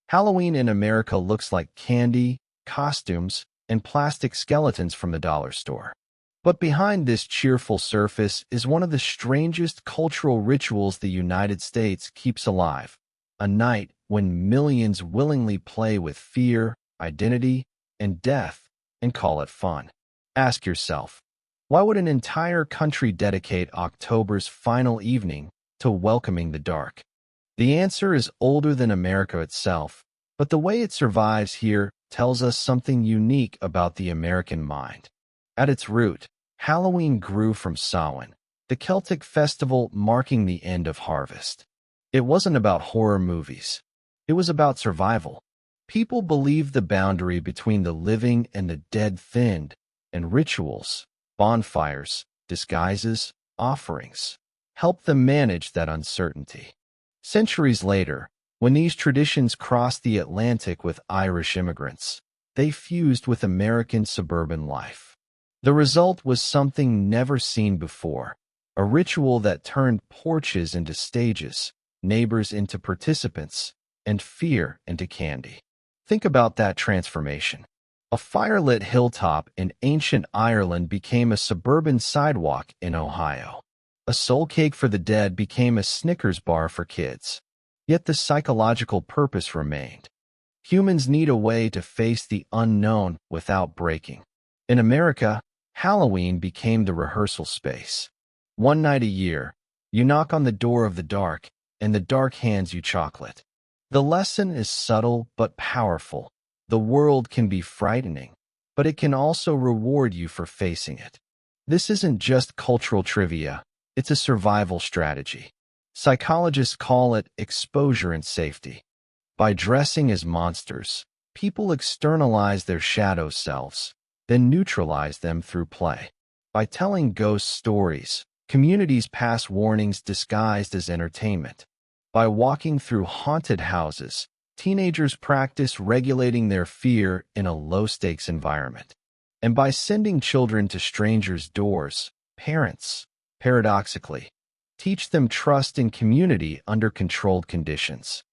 Halloween in America looks like candy, costumes, and plastic skeletons from the dollar store. But behind this cheerful surface is one of the strangest cultural rituals the United States keeps alive. A night when millions willingly play with fear, identity, and death and call it fun. Ask yourself, why would an entire country dedicate October's final evening to welcoming the dark? The answer is older than America itself, but the way it survives here tells us something unique about the American mind. At its root, Halloween grew from Samhain, the Celtic festival marking the end of harvest. It wasn't about horror movies. It was about survival. People believed the boundary between the living and the dead thinned, and rituals, bonfires, disguises, offerings helped them manage that uncertainty. Centuries later, when these traditions crossed the Atlantic with Irish immigrants, they fused with American suburban life. The result was something never seen before, a ritual that turned porches into stages, neighbors into participants, and fear into candy. Think about that transformation. A firelit hilltop in ancient Ireland became a suburban sidewalk in Ohio. A soul cake for the dead became a Snickers bar for kids. Yet the psychological purpose remained. Humans need a way to face the unknown without breaking. In America, Halloween became the rehearsal space. One night a year, you knock on the door of the dark, and the dark hands you chocolate. The lesson is subtle but powerful. The world can be frightening, but it can also reward you for facing it. This isn't just cultural trivia, it's a survival strategy. Psychologists call it exposure and safety. By dressing as monsters, people externalize their shadow selves, then neutralize them through play. By telling ghost stories, communities pass warnings disguised as entertainment. By walking through haunted houses, teenagers practice regulating their fear in a low-stakes environment. And by sending children to strangers' doors, parents, paradoxically, teach them trust in community under controlled conditions.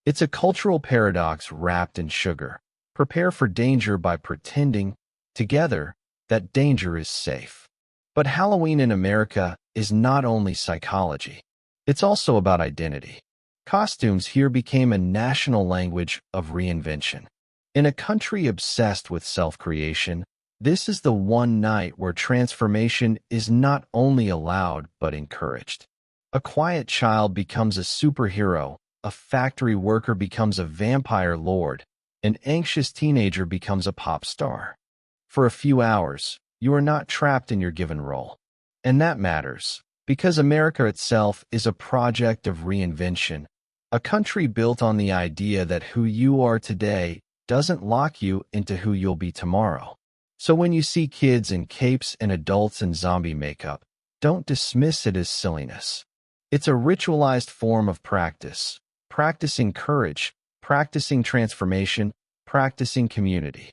It's a cultural paradox wrapped in sugar. Prepare for danger by pretending, together, that danger is safe. But Halloween in America is not only psychology. It's also about identity. Costumes here became a national language of reinvention. In a country obsessed with self-creation, this is the one night where transformation is not only allowed but encouraged. A quiet child becomes a superhero, a factory worker becomes a vampire lord, an anxious teenager becomes a pop star. For a few hours, you are not trapped in your given role. And that matters, because America itself is a project of reinvention, a country built on the idea that who you are today doesn't lock you into who you'll be tomorrow. So when you see kids in capes and adults in zombie makeup, don't dismiss it as silliness. It's a ritualized form of practice, practicing courage, practicing transformation, practicing community.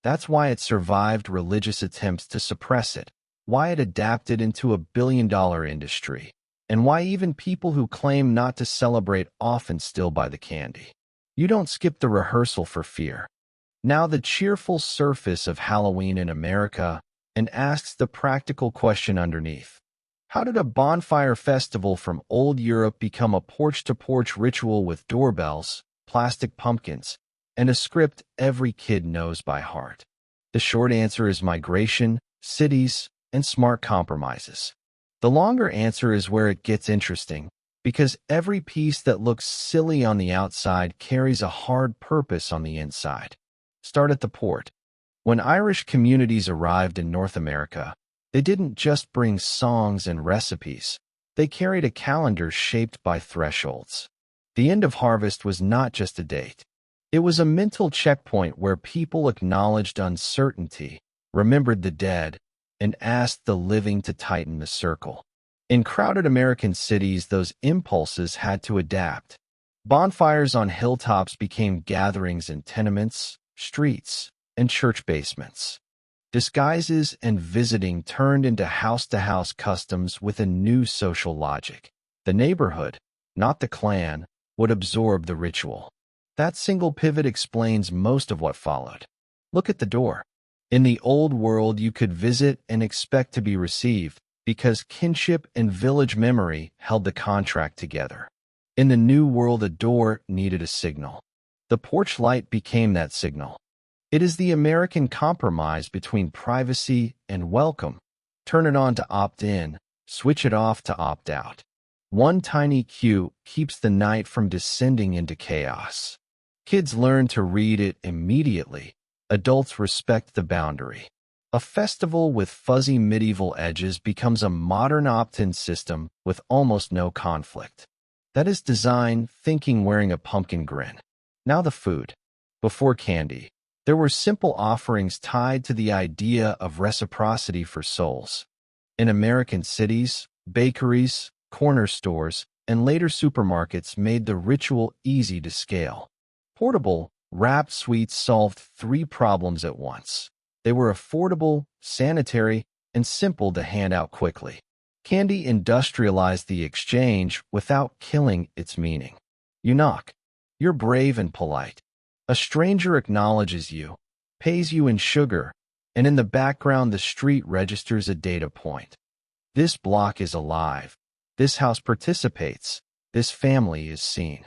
That's why it survived religious attempts to suppress it, why it adapted into a billion-dollar industry, and why even people who claim not to celebrate often still buy the candy. You don't skip the rehearsal for fear. Now the cheerful surface of Halloween in America and asks the practical question underneath. How did a bonfire festival from old Europe become a porch-to-porch ritual with doorbells, plastic pumpkins, and a script every kid knows by heart? The short answer is migration, cities, and smart compromises. The longer answer is where it gets interesting, because every piece that looks silly on the outside carries a hard purpose on the inside. Start at the port. When Irish communities arrived in North America, they didn't just bring songs and recipes. They carried a calendar shaped by thresholds. The end of harvest was not just a date. It was a mental checkpoint where people acknowledged uncertainty, remembered the dead, and asked the living to tighten the circle. In crowded American cities, those impulses had to adapt. Bonfires on hilltops became gatherings in tenements, streets, and church basements. Disguises and visiting turned into house-to-house customs with a new social logic. The neighborhood, not the clan, would absorb the ritual. That single pivot explains most of what followed. Look at the door. In the old world, you could visit and expect to be received because kinship and village memory held the contract together. In the new world, a door needed a signal. The porch light became that signal. It is the American compromise between privacy and welcome. Turn it on to opt in, switch it off to opt out. One tiny cue keeps the night from descending into chaos. Kids learn to read it immediately. Adults respect the boundary. A festival with fuzzy medieval edges becomes a modern opt-in system with almost no conflict. That is design thinking wearing a pumpkin grin. Now the food. Before candy, there were simple offerings tied to the idea of reciprocity for souls. In American cities, bakeries, corner stores, and later supermarkets made the ritual easy to scale. Portable, wrapped sweets solved three problems at once. They were affordable, sanitary, and simple to hand out quickly. Candy industrialized the exchange without killing its meaning. You knock. You're brave and polite. A stranger acknowledges you, pays you in sugar, and in the background the street registers a data point. This block is alive. This house participates. This family is seen.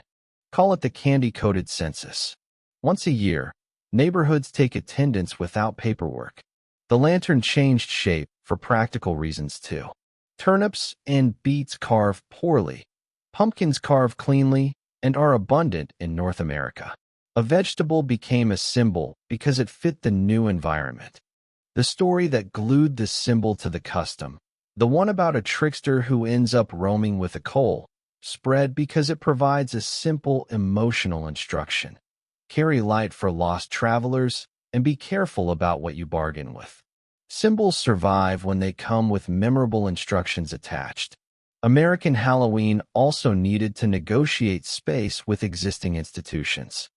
Call it the candy-coated census. Once a year, neighborhoods take attendance without paperwork. The lantern changed shape for practical reasons too. Turnips and beets carve poorly. Pumpkins carve cleanly and are abundant in North America. A vegetable became a symbol because it fit the new environment. The story that glued the symbol to the custom, the one about a trickster who ends up roaming with a coal, spread because it provides a simple emotional instruction. Carry light for lost travelers and be careful about what you bargain with. Symbols survive when they come with memorable instructions attached. American Halloween also needed to negotiate space with existing institutions.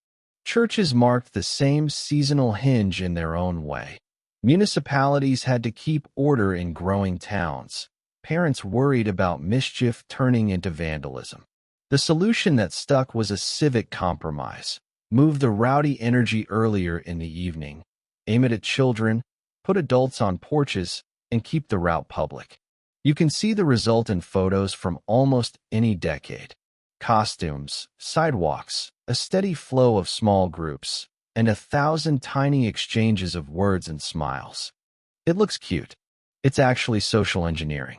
Churches marked the same seasonal hinge in their own way. Municipalities had to keep order in growing towns. Parents worried about mischief turning into vandalism. The solution that stuck was a civic compromise. Move the rowdy energy earlier in the evening. Aim it at children, put adults on porches, and keep the route public. You can see the result in photos from almost any decade. Costumes, sidewalks, a steady flow of small groups, and 1,000 tiny exchanges of words and smiles. It looks cute. It's actually social engineering.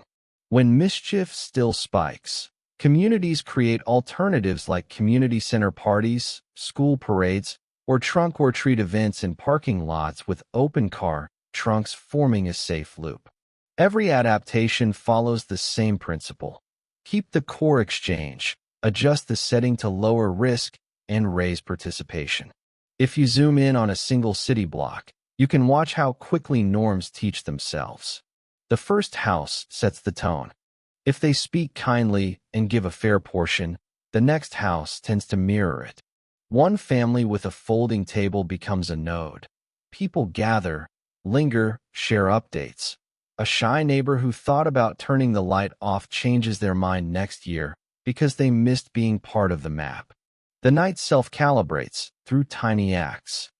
When mischief still spikes, communities create alternatives like community center parties, school parades, or trunk or treat events in parking lots with open car trunks forming a safe loop. Every adaptation follows the same principle. Keep the core exchange, adjust the setting to lower risk, and raise participation. If you zoom in on a single city block, you can watch how quickly norms teach themselves. The first house sets the tone. If they speak kindly and give a fair portion, the next house tends to mirror it. One family with a folding table becomes a node. People gather, linger, share updates. A shy neighbor who thought about turning the light off changes their mind next year because they missed being part of the map. The night self-calibrates through tiny acts.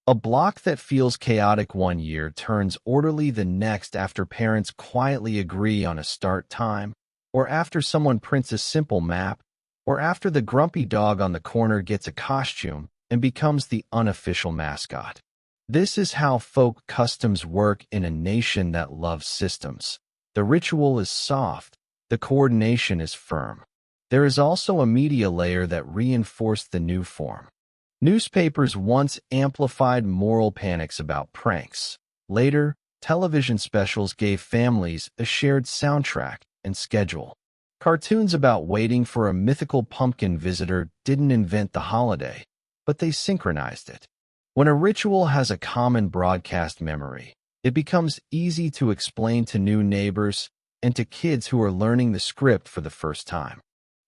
A block that feels chaotic one year turns orderly the next after parents quietly agree on a start time, or after someone prints a simple map, or after the grumpy dog on the corner gets a costume and becomes the unofficial mascot. This is how folk customs work in a nation that loves systems. The ritual is soft, the coordination is firm. There is also a media layer that reinforced the new form. Newspapers once amplified moral panics about pranks. Later, television specials gave families a shared soundtrack and schedule. Cartoons about waiting for a mythical pumpkin visitor didn't invent the holiday, but they synchronized it. When a ritual has a common broadcast memory, it becomes easy to explain to new neighbors and to kids who are learning the script for the first time.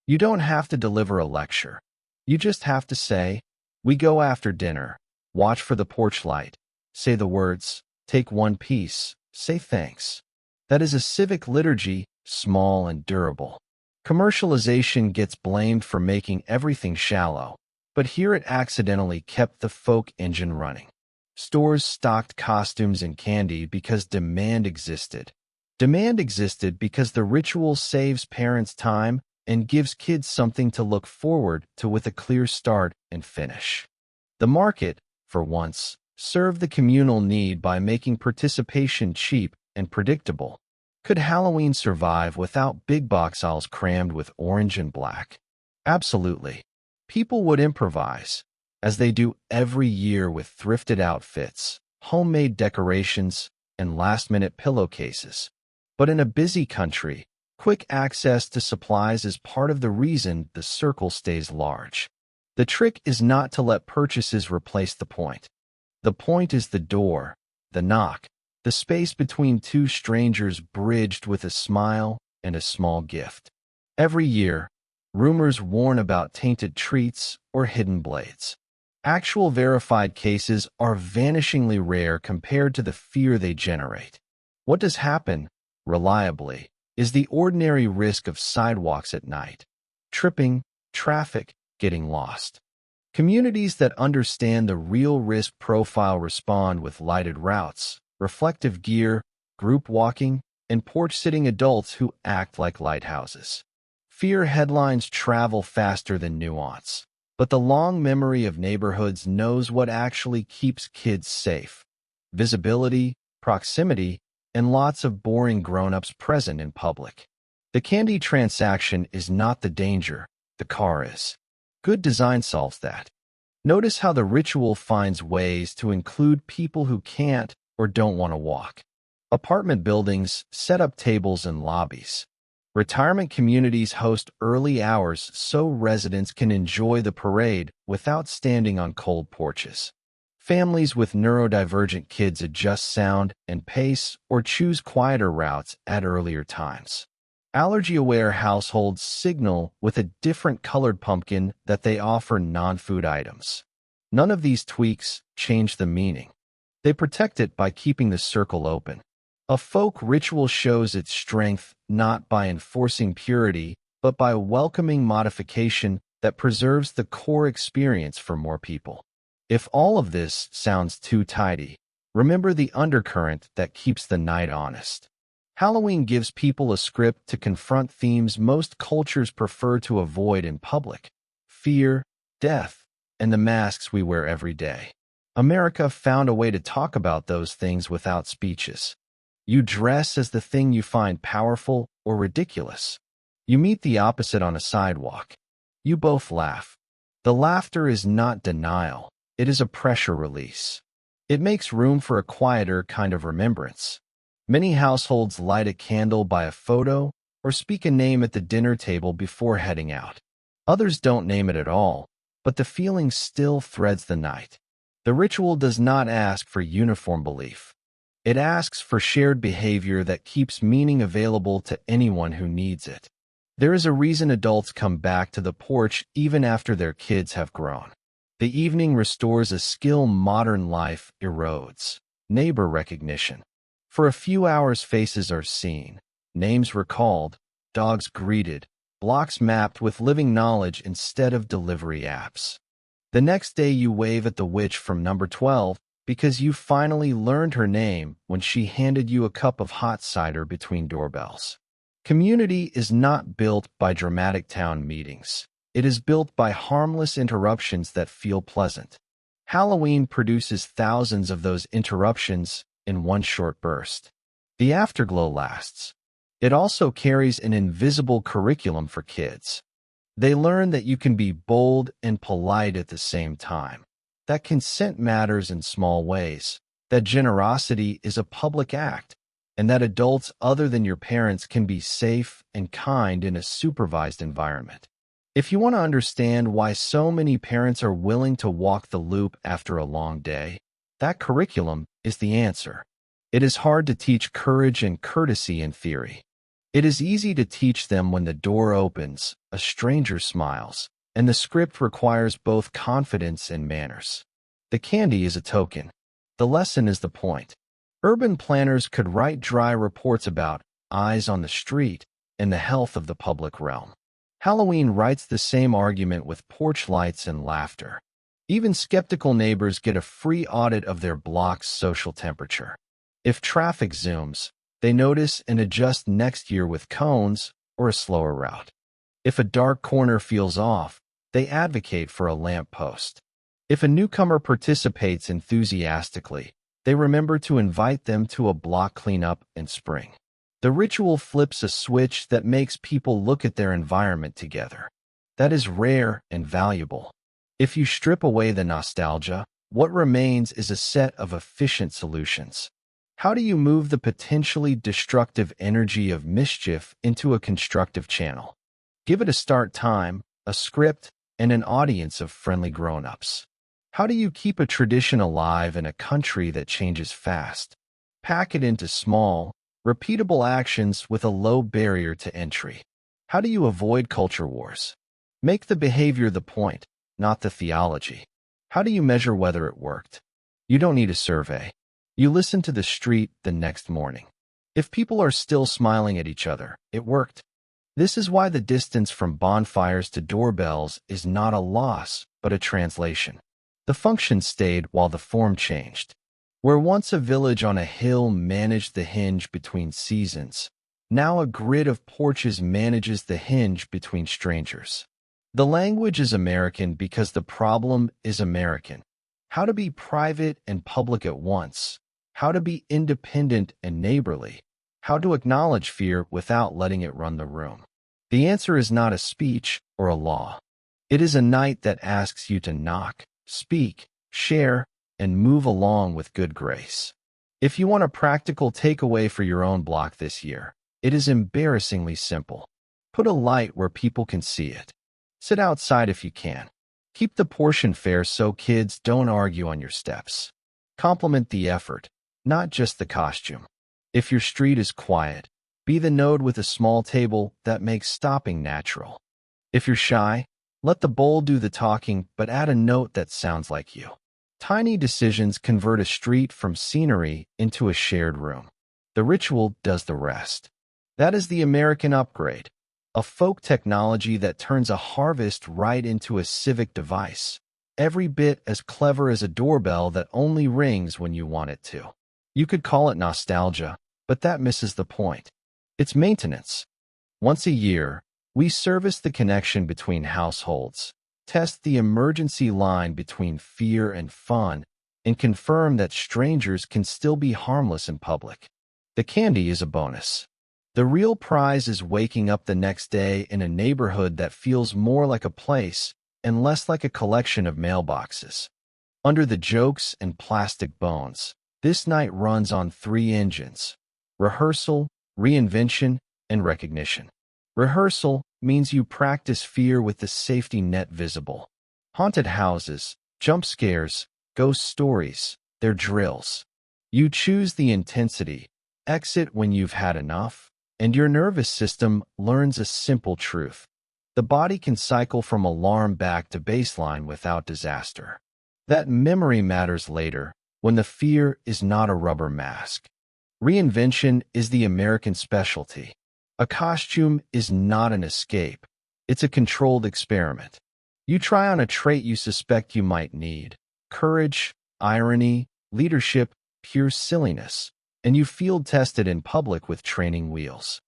You don't have to deliver a lecture. You just have to say, "We go after dinner. Watch for the porch light. Say the words. Take one piece. Say thanks." That is a civic liturgy, small and durable. Commercialization gets blamed for making everything shallow. But here it accidentally kept the folk engine running. Stores stocked costumes and candy because demand existed. Demand existed because the ritual saves parents time and gives kids something to look forward to with a clear start and finish. The market, for once, served the communal need by making participation cheap and predictable. Could Halloween survive without big box aisles crammed with orange and black? Absolutely. People would improvise, as they do every year with thrifted outfits, homemade decorations, and last-minute pillowcases. But in a busy country, quick access to supplies is part of the reason the circle stays large. The trick is not to let purchases replace the point. The point is the door, the knock, the space between two strangers bridged with a smile and a small gift. Every year, rumors warn about tainted treats or hidden blades. Actual verified cases are vanishingly rare compared to the fear they generate. What does happen, reliably, is the ordinary risk of sidewalks at night. Tripping, traffic, getting lost. Communities that understand the real risk profile respond with lighted routes, reflective gear, group walking, and porch-sitting adults who act like lighthouses. Fear headlines travel faster than nuance, but the long memory of neighborhoods knows what actually keeps kids safe. Visibility, proximity, and lots of boring grown-ups present in public. The candy transaction is not the danger, the car is. Good design solves that. Notice how the ritual finds ways to include people who can't or don't want to walk. Apartment buildings set up tables and lobbies. Retirement communities host early hours so residents can enjoy the parade without standing on cold porches. Families with neurodivergent kids adjust sound and pace or choose quieter routes at earlier times. Allergy-aware households signal with a different colored pumpkin that they offer non-food items. None of these tweaks change the meaning. They protect it by keeping the circle open. A folk ritual shows its strength not by enforcing purity, but by welcoming modification that preserves the core experience for more people. If all of this sounds too tidy, remember the undercurrent that keeps the night honest. Halloween gives people a script to confront themes most cultures prefer to avoid in public: fear, death, and the masks we wear every day. America found a way to talk about those things without speeches. You dress as the thing you find powerful or ridiculous. You meet the opposite on a sidewalk. You both laugh. The laughter is not denial. It is a pressure release. It makes room for a quieter kind of remembrance. Many households light a candle by a photo or speak a name at the dinner table before heading out. Others don't name it at all, but the feeling still threads the night. The ritual does not ask for uniform belief. It asks for shared behavior that keeps meaning available to anyone who needs it. There is a reason adults come back to the porch even after their kids have grown. The evening restores a skill modern life erodes: neighbor recognition. For a few hours, faces are seen, names recalled, dogs greeted, blocks mapped with living knowledge instead of delivery apps. The next day you wave at the witch from number 12 because you finally learned her name when she handed you a cup of hot cider between doorbells. Community is not built by dramatic town meetings. It is built by harmless interruptions that feel pleasant. Halloween produces thousands of those interruptions in one short burst. The afterglow lasts. It also carries an invisible curriculum for kids. They learn that you can be bold and polite at the same time, that consent matters in small ways, that generosity is a public act, and that adults other than your parents can be safe and kind in a supervised environment. If you want to understand why so many parents are willing to walk the loop after a long day, that curriculum is the answer. It is hard to teach courage and courtesy in theory. It is easy to teach them when the door opens, a stranger smiles, and the script requires both confidence and manners. The candy is a token. The lesson is the point. Urban planners could write dry reports about eyes on the street and the health of the public realm. Halloween writes the same argument with porch lights and laughter. Even skeptical neighbors get a free audit of their block's social temperature. If traffic zooms, they notice and adjust next year with cones or a slower route. If a dark corner feels off, they advocate for a lamppost. If a newcomer participates enthusiastically, they remember to invite them to a block cleanup in spring. The ritual flips a switch that makes people look at their environment together. That is rare and valuable. If you strip away the nostalgia, what remains is a set of efficient solutions. How do you move the potentially destructive energy of mischief into a constructive channel? Give it a start time, a script, and an audience of friendly grown-ups. How do you keep a tradition alive in a country that changes fast? Pack it into small, repeatable actions with a low barrier to entry. How do you avoid culture wars? Make the behavior the point, not the theology. How do you measure whether it worked? You don't need a survey. You listen to the street the next morning. If people are still smiling at each other, it worked. This is why the distance from bonfires to doorbells is not a loss, but a translation. The function stayed while the form changed. Where once a village on a hill managed the hinge between seasons, now a grid of porches manages the hinge between strangers. The language is American because the problem is American. How to be private and public at once. How to be independent and neighborly. How to acknowledge fear without letting it run the room. The answer is not a speech or a law. It is a night that asks you to knock, speak, share, and move along with good grace. If you want a practical takeaway for your own block this year, it is embarrassingly simple. Put a light where people can see it. Sit outside if you can. Keep the portion fair so kids don't argue on your steps. Compliment the effort, not just the costume. If your street is quiet, be the node with a small table that makes stopping natural. If you're shy, let the bowl do the talking, but add a note that sounds like you. Tiny decisions convert a street from scenery into a shared room. The ritual does the rest. That is the American upgrade, a folk technology that turns a harvest right into a civic device, every bit as clever as a doorbell that only rings when you want it to. You could call it nostalgia, but that misses the point. It's maintenance. Once a year, we service the connection between households, test the emergency line between fear and fun, and confirm that strangers can still be harmless in public. The candy is a bonus. The real prize is waking up the next day in a neighborhood that feels more like a place and less like a collection of mailboxes. Under the jokes and plastic bones, this night runs on 3 engines: rehearsal, reinvention, and recognition. Rehearsal means you practice fear with the safety net visible. Haunted houses, jump scares, ghost stories, they're drills. You choose the intensity, exit when you've had enough, and your nervous system learns a simple truth. The body can cycle from alarm back to baseline without disaster. That memory matters later, when the fear is not a rubber mask. Reinvention is the American specialty. A costume is not an escape. It's a controlled experiment. You try on a trait you suspect you might need: courage, irony, leadership, pure silliness, and you field test it in public with training wheels.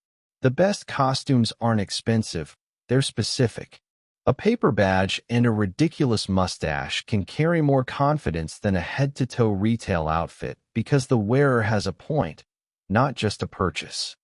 The best costumes aren't expensive, they're specific. A paper badge and a ridiculous mustache can carry more confidence than a head-to-toe retail outfit because the wearer has a point, not just a purchase.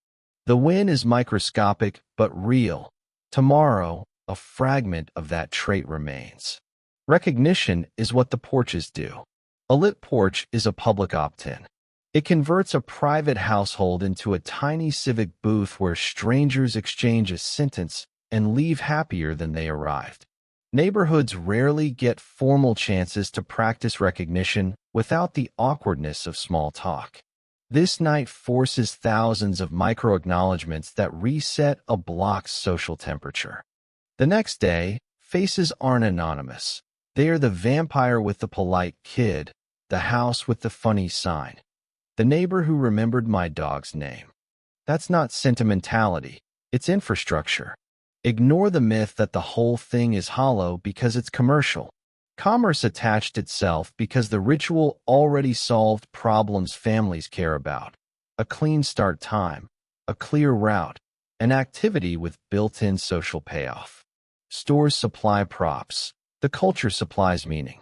The win is microscopic but real. Tomorrow, a fragment of that trait remains. Recognition is what the porches do. A lit porch is a public opt-in. It converts a private household into a tiny civic booth where strangers exchange a sentence and leave happier than they arrived. Neighborhoods rarely get formal chances to practice recognition without the awkwardness of small talk. This night forces thousands of micro-acknowledgments that reset a block's social temperature. The next day, faces aren't anonymous. They are the vampire with the polite kid, the house with the funny sign, the neighbor who remembered my dog's name. That's not sentimentality, it's infrastructure. Ignore the myth that the whole thing is hollow because it's commercial. Commerce attached itself because the ritual already solved problems families care about. A clean start time, a clear route, an activity with built-in social payoff. Stores supply props. The culture supplies meaning.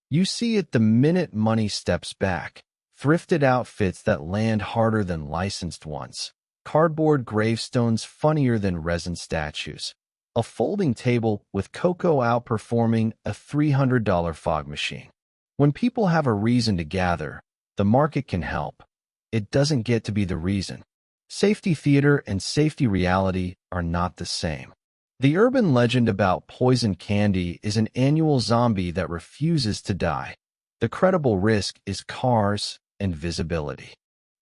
You see it the minute money steps back. Thrifted outfits that land harder than licensed ones. Cardboard gravestones funnier than resin statues. A folding table with cocoa outperforming a $300 fog machine. When people have a reason to gather, the market can help. It doesn't get to be the reason. Safety theater and safety reality are not the same. The urban legend about poison candy is an annual zombie that refuses to die. The credible risk is cars and visibility.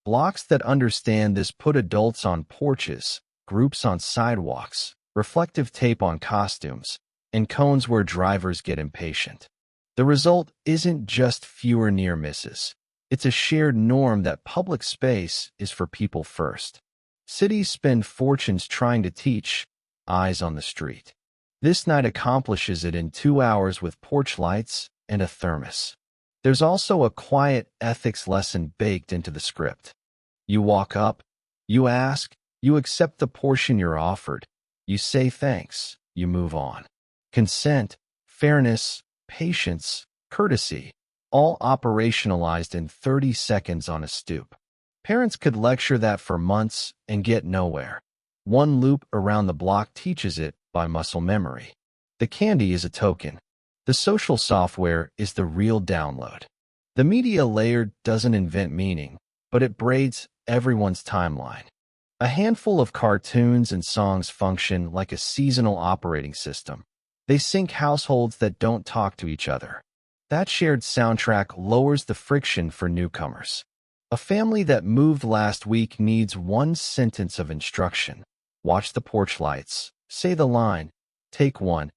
Blocks that understand this put adults on porches, groups on sidewalks, reflective tape on costumes, and cones where drivers get impatient. The result isn't just fewer near misses. It's a shared norm that public space is for people first. Cities spend fortunes trying to teach eyes on the street. This night accomplishes it in 2 hours with porch lights and a thermos. There's also a quiet ethics lesson baked into the script. You walk up, you ask, you accept the portion you're offered, you say thanks, you move on. Consent, fairness, patience, courtesy, all operationalized in 30 seconds on a stoop. Parents could lecture that for months and get nowhere. One loop around the block teaches it by muscle memory. The candy is a token. The social software is the real download. The media layer doesn't invent meaning, but it braids everyone's timeline. A handful of cartoons and songs function like a seasonal operating system. They sync households that don't talk to each other. That shared soundtrack lowers the friction for newcomers. A family that moved last week needs one sentence of instruction. Watch the porch lights, say the line, take one,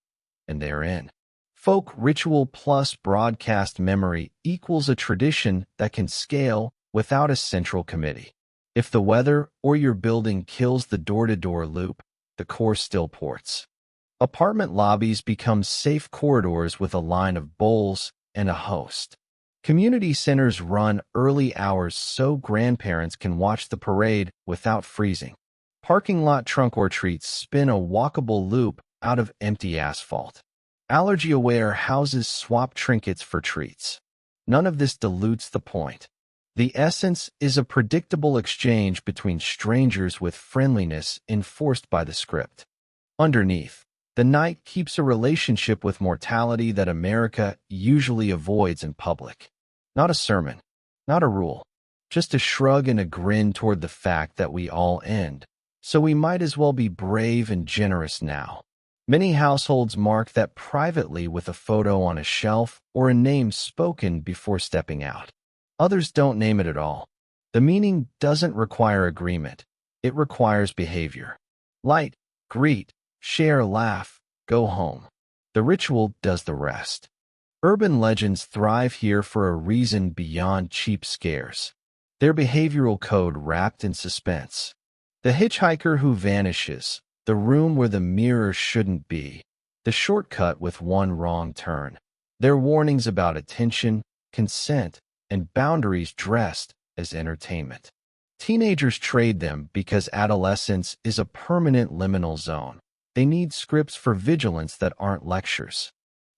and they're in. Folk ritual plus broadcast memory equals a tradition that can scale without a central committee. If the weather or your building kills the door-to-door loop, the core still ports. Apartment lobbies become safe corridors with a line of bowls and a host. Community centers run early hours so grandparents can watch the parade without freezing. Parking lot trunk or treats spin a walkable loop out of empty asphalt. Allergy-aware houses swap trinkets for treats. None of this dilutes the point. The essence is a predictable exchange between strangers with friendliness enforced by the script. Underneath, the night keeps a relationship with mortality that America usually avoids in public. Not a sermon, not a rule, just a shrug and a grin toward the fact that we all end, so we might as well be brave and generous now. Many households mark that privately with a photo on a shelf or a name spoken before stepping out. Others don't name it at all. The meaning doesn't require agreement. It requires behavior. Light, greet, share, laugh, go home. The ritual does the rest. Urban legends thrive here for a reason beyond cheap scares. Their behavioral code wrapped in suspense. The hitchhiker who vanishes, the room where the mirror shouldn't be, the shortcut with one wrong turn. Their warnings about attention, consent, and boundaries dressed as entertainment. Teenagers trade them because adolescence is a permanent liminal zone. They need scripts for vigilance that aren't lectures.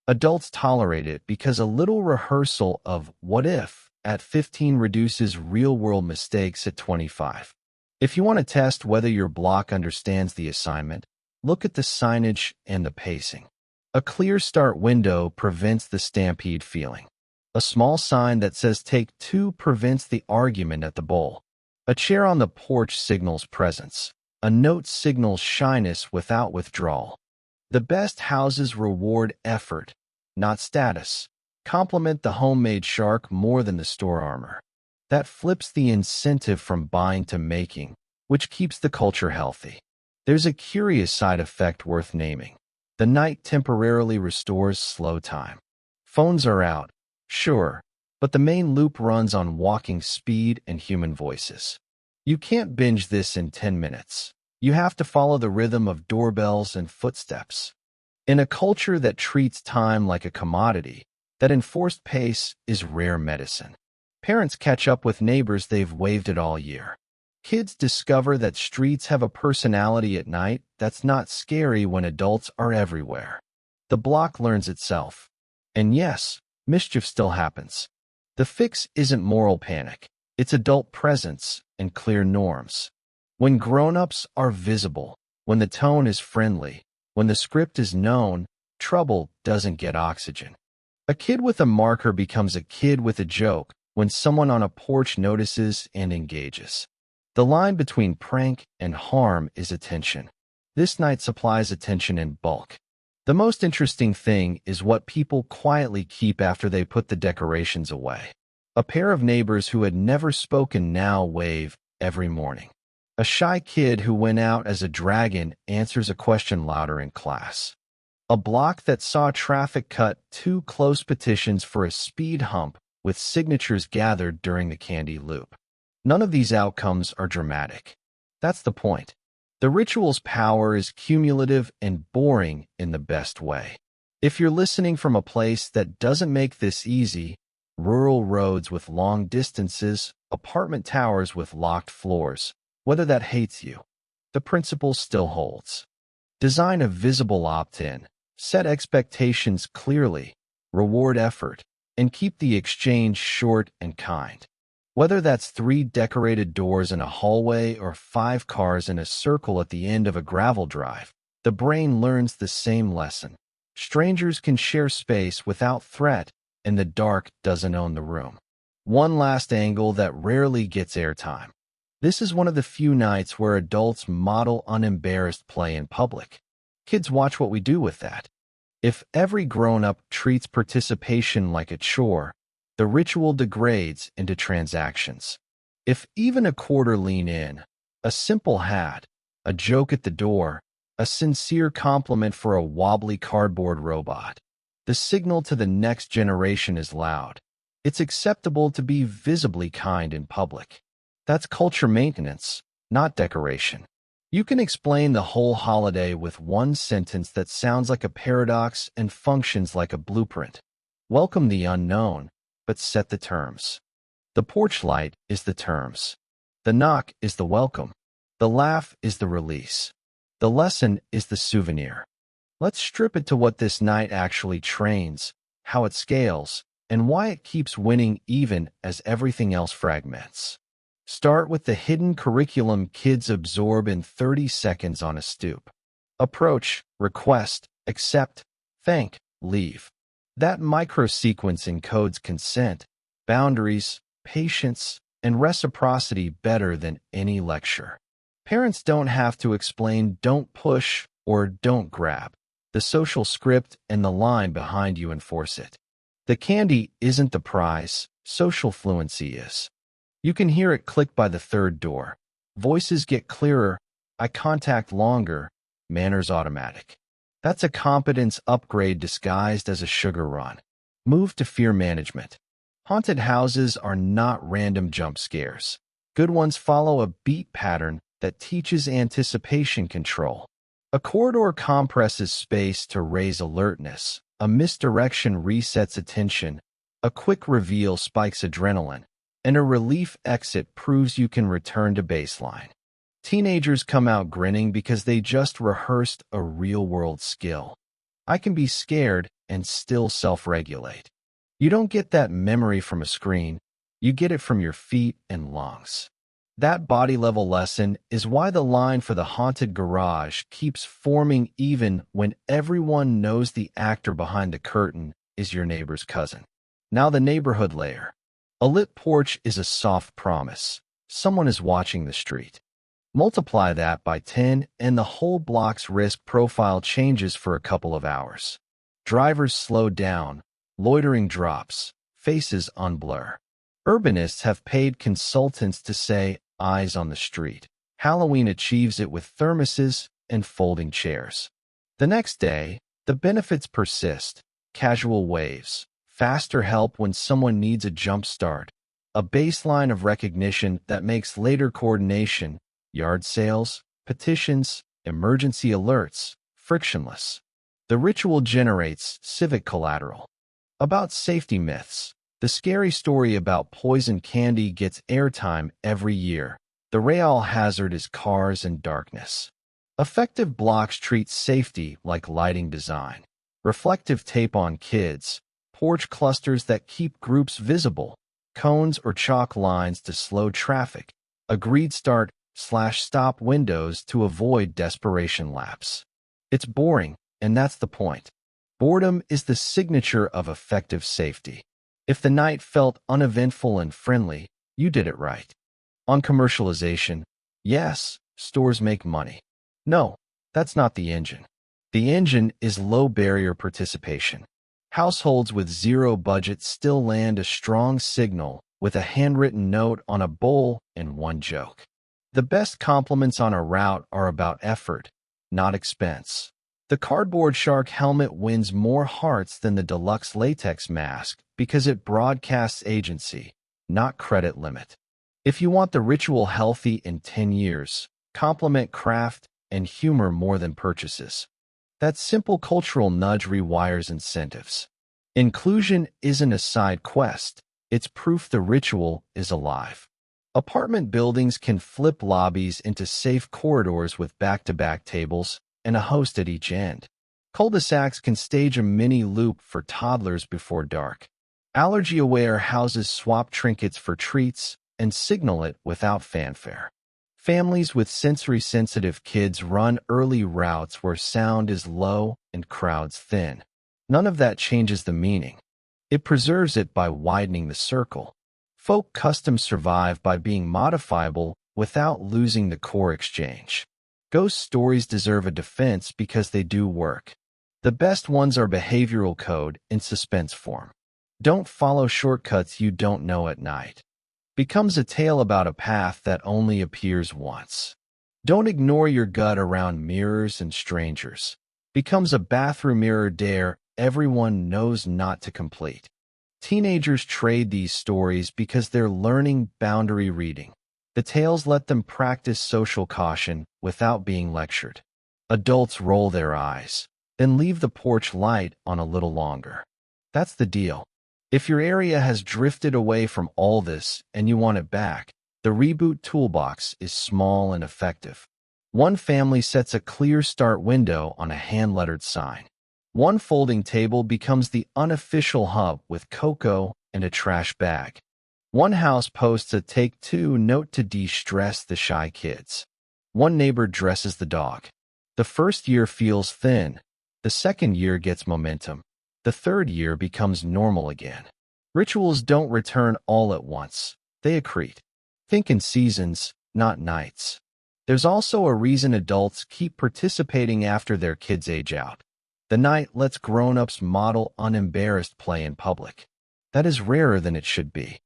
Adults tolerate it because a little rehearsal of what if at 15 reduces real-world mistakes at 25. If you want to test whether your block understands the assignment, look at the signage and the pacing. A clear start window prevents the stampede feeling. A small sign that says take two prevents the argument at the bowl. A chair on the porch signals presence. A note signals shyness without withdrawal. The best houses reward effort, not status. Compliment the homemade shark more than the store armor. That flips the incentive from buying to making, which keeps the culture healthy. There's a curious side effect worth naming. The night temporarily restores slow time. Phones are out, sure, but the main loop runs on walking speed and human voices. You can't binge this in 10 minutes. You have to follow the rhythm of doorbells and footsteps. In a culture that treats time like a commodity, that enforced pace is rare medicine. Parents catch up with neighbors they've waved at all year. Kids discover that streets have a personality at night that's not scary when adults are everywhere. The block learns itself. And yes, mischief still happens. The fix isn't moral panic. It's adult presence and clear norms. When grown-ups are visible, when the tone is friendly, when the script is known, trouble doesn't get oxygen. A kid with a marker becomes a kid with a joke when someone on a porch notices and engages. The line between prank and harm is attention. This night supplies attention in bulk. The most interesting thing is what people quietly keep after they put the decorations away. A pair of neighbors who had never spoken now wave every morning. A shy kid who went out as a dragon answers a question louder in class. A block that saw traffic cut 2 close petitions for a speed hump with signatures gathered during the candy loop. None of these outcomes are dramatic. That's the point. The ritual's power is cumulative and boring in the best way. If you're listening from a place that doesn't make this easy, rural roads with long distances, apartment towers with locked floors, whether that hates you, the principle still holds. Design a visible opt-in, set expectations clearly, reward effort, and keep the exchange short and kind. Whether that's 3 decorated doors in a hallway or 5 cars in a circle at the end of a gravel drive, the brain learns the same lesson. Strangers can share space without threat, and the dark doesn't own the room. One last angle that rarely gets airtime. This is one of the few nights where adults model unembarrassed play in public. Kids watch what we do with that. If every grown-up treats participation like a chore, the ritual degrades into transactions. If even a quarter lean in, a simple hat, a joke at the door, a sincere compliment for a wobbly cardboard robot, the signal to the next generation is loud. It's acceptable to be visibly kind in public. That's culture maintenance, not decoration. You can explain the whole holiday with one sentence that sounds like a paradox and functions like a blueprint. Welcome the unknown, but set the terms. The porch light is the terms. The knock is the welcome. The laugh is the release. The lesson is the souvenir. Let's strip it to what this night actually trains, how it scales, and why it keeps winning even as everything else fragments. Start with the hidden curriculum kids absorb in 30 seconds on a stoop. Approach, request, accept, thank, leave. That micro-sequence encodes consent, boundaries, patience, and reciprocity better than any lecture. Parents don't have to explain "don't push" or "don't grab." The social script and the line behind you enforce it. The candy isn't the prize, social fluency is. You can hear it click by the 3rd door. Voices get clearer, eye contact longer, manners automatic. That's a competence upgrade disguised as a sugar run. Move to fear management. Haunted houses are not random jump scares. Good ones follow a beat pattern that teaches anticipation control. A corridor compresses space to raise alertness. A misdirection resets attention. A quick reveal spikes adrenaline. And a relief exit proves you can return to baseline. Teenagers come out grinning because they just rehearsed a real-world skill. I can be scared and still self-regulate. You don't get that memory from a screen. You get it from your feet and lungs. That body-level lesson is why the line for the haunted garage keeps forming even when everyone knows the actor behind the curtain is your neighbor's cousin. Now the neighborhood layer. A lit porch is a soft promise. Someone is watching the street. Multiply that by 10 and the whole block's risk profile changes for a couple of hours. Drivers slow down, loitering drops, faces unblur. Urbanists have paid consultants to say, eyes on the street. Halloween achieves it with thermoses and folding chairs. The next day, the benefits persist. Casual waves, faster help when someone needs a jump start, a baseline of recognition that makes later coordination, yard sales, petitions, emergency alerts, frictionless. The ritual generates civic collateral. About safety myths, the scary story about poison candy gets airtime every year. The real hazard is cars and darkness. Effective blocks treat safety like lighting design. Reflective tape on kids, porch clusters that keep groups visible, cones or chalk lines to slow traffic, agreed start/stop windows to avoid desperation laps. It's boring, and that's the point. Boredom is the signature of effective safety. If the night felt uneventful and friendly, you did it right. On commercialization, yes, stores make money. No, that's not the engine. The engine is low-barrier participation. Households with zero budget still land a strong signal with a handwritten note on a bowl and one joke. The best compliments on a route are about effort, not expense. The cardboard shark helmet wins more hearts than the deluxe latex mask because it broadcasts agency, not credit limit. If you want the ritual healthy in 10 years, compliment craft and humor more than purchases. That simple cultural nudge rewires incentives. Inclusion isn't a side quest, it's proof the ritual is alive. Apartment buildings can flip lobbies into safe corridors with back-to-back tables and a host at each end. Cul-de-sacs can stage a mini loop for toddlers before dark. Allergy-aware houses swap trinkets for treats and signal it without fanfare. Families with sensory-sensitive kids run early routes where sound is low and crowds thin. None of that changes the meaning. It preserves it by widening the circle. Folk customs survive by being modifiable without losing the core exchange. Ghost stories deserve a defense because they do work. The best ones are behavioral code in suspense form. Don't follow shortcuts you don't know at night. Becomes a tale about a path that only appears once. Don't ignore your gut around mirrors and strangers. Becomes a bathroom mirror dare everyone knows not to complete. Teenagers trade these stories because they're learning boundary reading. The tales let them practice social caution without being lectured. Adults roll their eyes, then leave the porch light on a little longer. That's the deal. If your area has drifted away from all this and you want it back, the reboot toolbox is small and effective. One family sets a clear start window on a hand-lettered sign. One folding table becomes the unofficial hub with cocoa and a trash bag. One house posts a take two note to de-stress the shy kids. One neighbor dresses the dog. The first year feels thin. The second year gets momentum. The third year becomes normal again. Rituals don't return all at once. They accrete. Think in seasons, not nights. There's also a reason adults keep participating after their kids age out. The night lets grown-ups model unembarrassed play in public. That is rarer than it should be.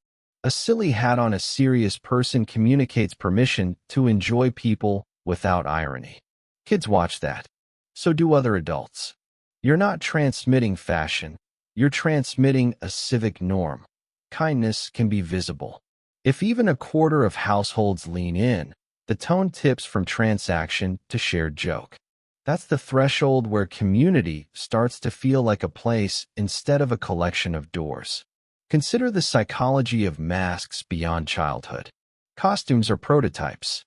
A silly hat on a serious person communicates permission to enjoy people without irony. Kids watch that. So do other adults. You're not transmitting fashion. You're transmitting a civic norm. Kindness can be visible. If even a quarter of households lean in, the tone tips from transaction to shared joke. That's the threshold where community starts to feel like a place instead of a collection of doors. Consider the psychology of masks beyond childhood. Costumes are prototypes.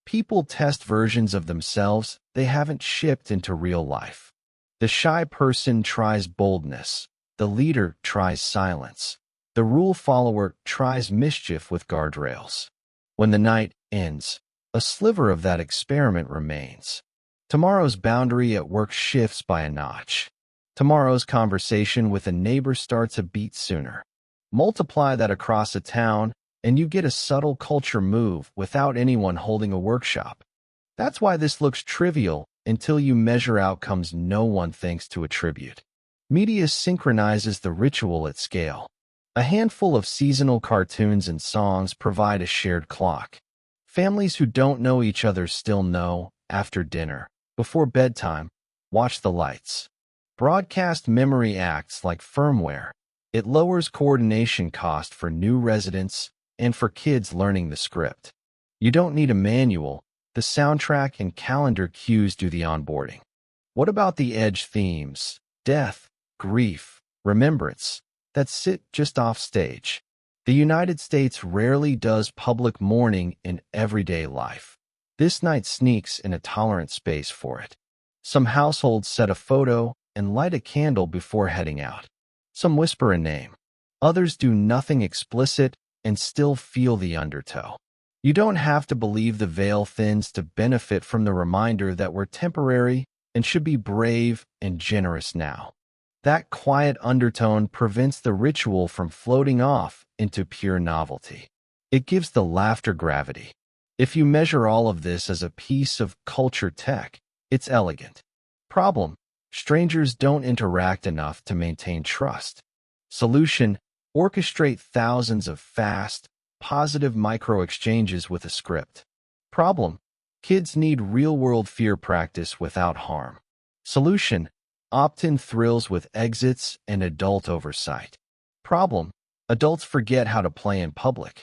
People test versions of themselves they haven't shipped into real life. The shy person tries boldness. The leader tries silence. The rule follower tries mischief with guardrails. When the night ends, a sliver of that experiment remains. Tomorrow's boundary at work shifts by a notch. Tomorrow's conversation with a neighbor starts a beat sooner. Multiply that across a town, and you get a subtle culture move without anyone holding a workshop. That's why this looks trivial until you measure outcomes no one thinks to attribute. Media synchronizes the ritual at scale. A handful of seasonal cartoons and songs provide a shared clock. Families who don't know each other still know, after dinner, before bedtime, watch the lights. Broadcast memory acts like firmware. It lowers coordination cost for new residents and for kids learning the script. You don't need a manual, The soundtrack and calendar cues do the onboarding. What about the edge themes? Death, grief, remembrance, that sit just off stage. The United States rarely does public mourning in everyday life. This night sneaks in a tolerant space for it. Some households set a photo and light a candle before heading out. Some whisper a name. Others do nothing explicit and still feel the undertow. You don't have to believe the veil thins to benefit from the reminder that we're temporary and should be brave and generous now. That quiet undertone prevents the ritual from floating off into pure novelty. It gives the laughter gravity. If you measure all of this as a piece of culture tech, it's elegant. Problem: strangers don't interact enough to maintain trust. Solution: orchestrate thousands of fast, positive micro-exchanges with a script. Problem: kids need real-world fear practice without harm. Solution: opt-in thrills with exits and adult oversight. Problem: adults forget how to play in public.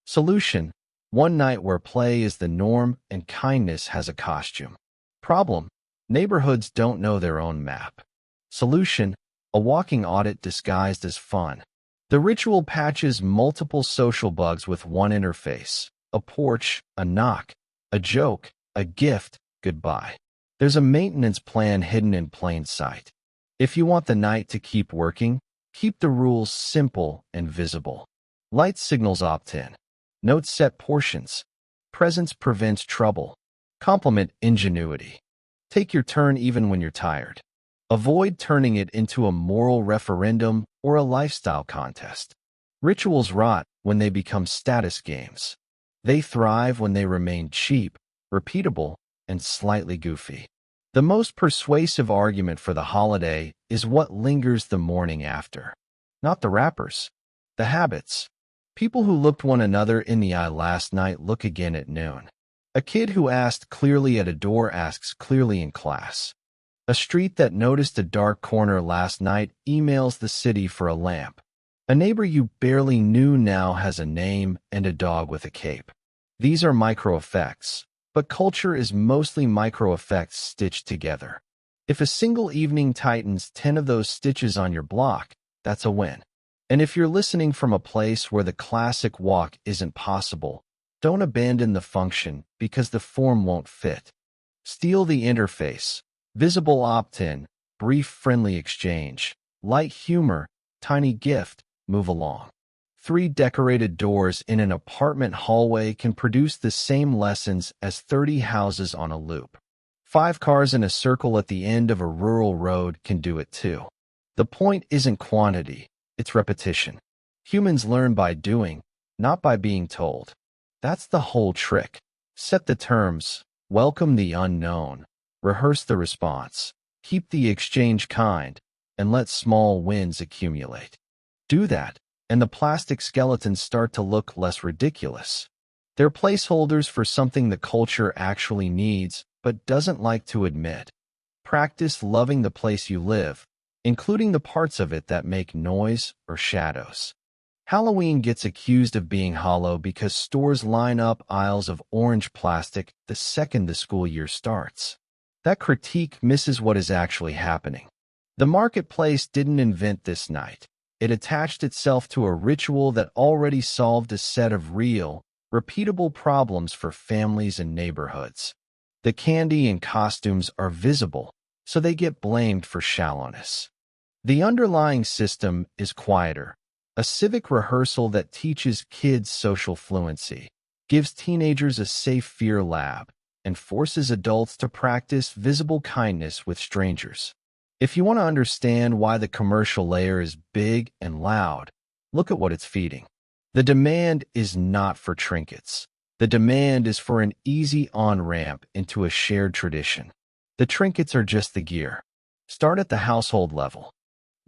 Solution: one night where play is the norm and kindness has a costume. Problem: neighborhoods don't know their own map. Solution: a walking audit disguised as fun. The ritual patches multiple social bugs with one interface: a porch, a knock, a joke, a gift, goodbye. There's a maintenance plan hidden in plain sight. If you want the night to keep working, keep the rules simple and visible. Light signals opt-in. Notes set portions. Presence prevents trouble. Compliment ingenuity. Take your turn even when you're tired. Avoid turning it into a moral referendum or a lifestyle contest. Rituals rot when they become status games. They thrive when they remain cheap, repeatable, and slightly goofy. The most persuasive argument for the holiday is what lingers the morning after. Not the wrappers, the habits. People who looked one another in the eye last night look again at noon. A kid who asked clearly at a door asks clearly in class. A street that noticed a dark corner last night emails the city for a lamp. A neighbor you barely knew now has a name and a dog with a cape. These are micro effects. But culture is mostly micro-effects stitched together. If a single evening tightens 10 of those stitches on your block, that's a win. And if you're listening from a place where the classic walk isn't possible, don't abandon the function because the form won't fit. Steal the interface. Visible opt-in, brief friendly exchange, light humor, tiny gift, move along. 3 decorated doors in an apartment hallway can produce the same lessons as 30 houses on a loop. 5 cars in a circle at the end of a rural road can do it too. The point isn't quantity, it's repetition. Humans learn by doing, not by being told. That's the whole trick. Set the terms, welcome the unknown, rehearse the response, keep the exchange kind, and let small wins accumulate. Do that, and the plastic skeletons start to look less ridiculous. They're placeholders for something the culture actually needs but doesn't like to admit. Practice loving the place you live, including the parts of it that make noise or shadows. Halloween gets accused of being hollow because stores line up aisles of orange plastic the second the school year starts. That critique misses what is actually happening. The marketplace didn't invent this night. It attached itself to a ritual that already solved a set of real, repeatable problems for families and neighborhoods. The candy and costumes are visible, so they get blamed for shallowness. The underlying system is quieter, a civic rehearsal that teaches kids social fluency, gives teenagers a safe fear lab, and forces adults to practice visible kindness with strangers. If you want to understand why the commercial layer is big and loud, look at what it's feeding. The demand is not for trinkets. The demand is for an easy on-ramp into a shared tradition. The trinkets are just the gear. Start at the household level.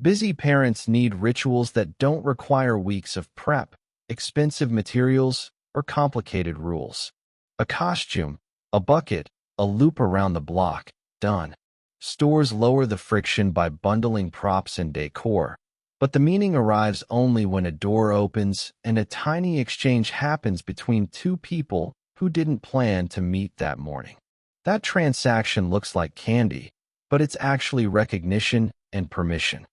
Busy parents need rituals that don't require weeks of prep, expensive materials, or complicated rules. A costume, a bucket, a loop around the block, done. Stores lower the friction by bundling props and decor, but the meaning arrives only when a door opens and a tiny exchange happens between 2 people who didn't plan to meet that morning. That transaction looks like candy, but it's actually recognition and permission.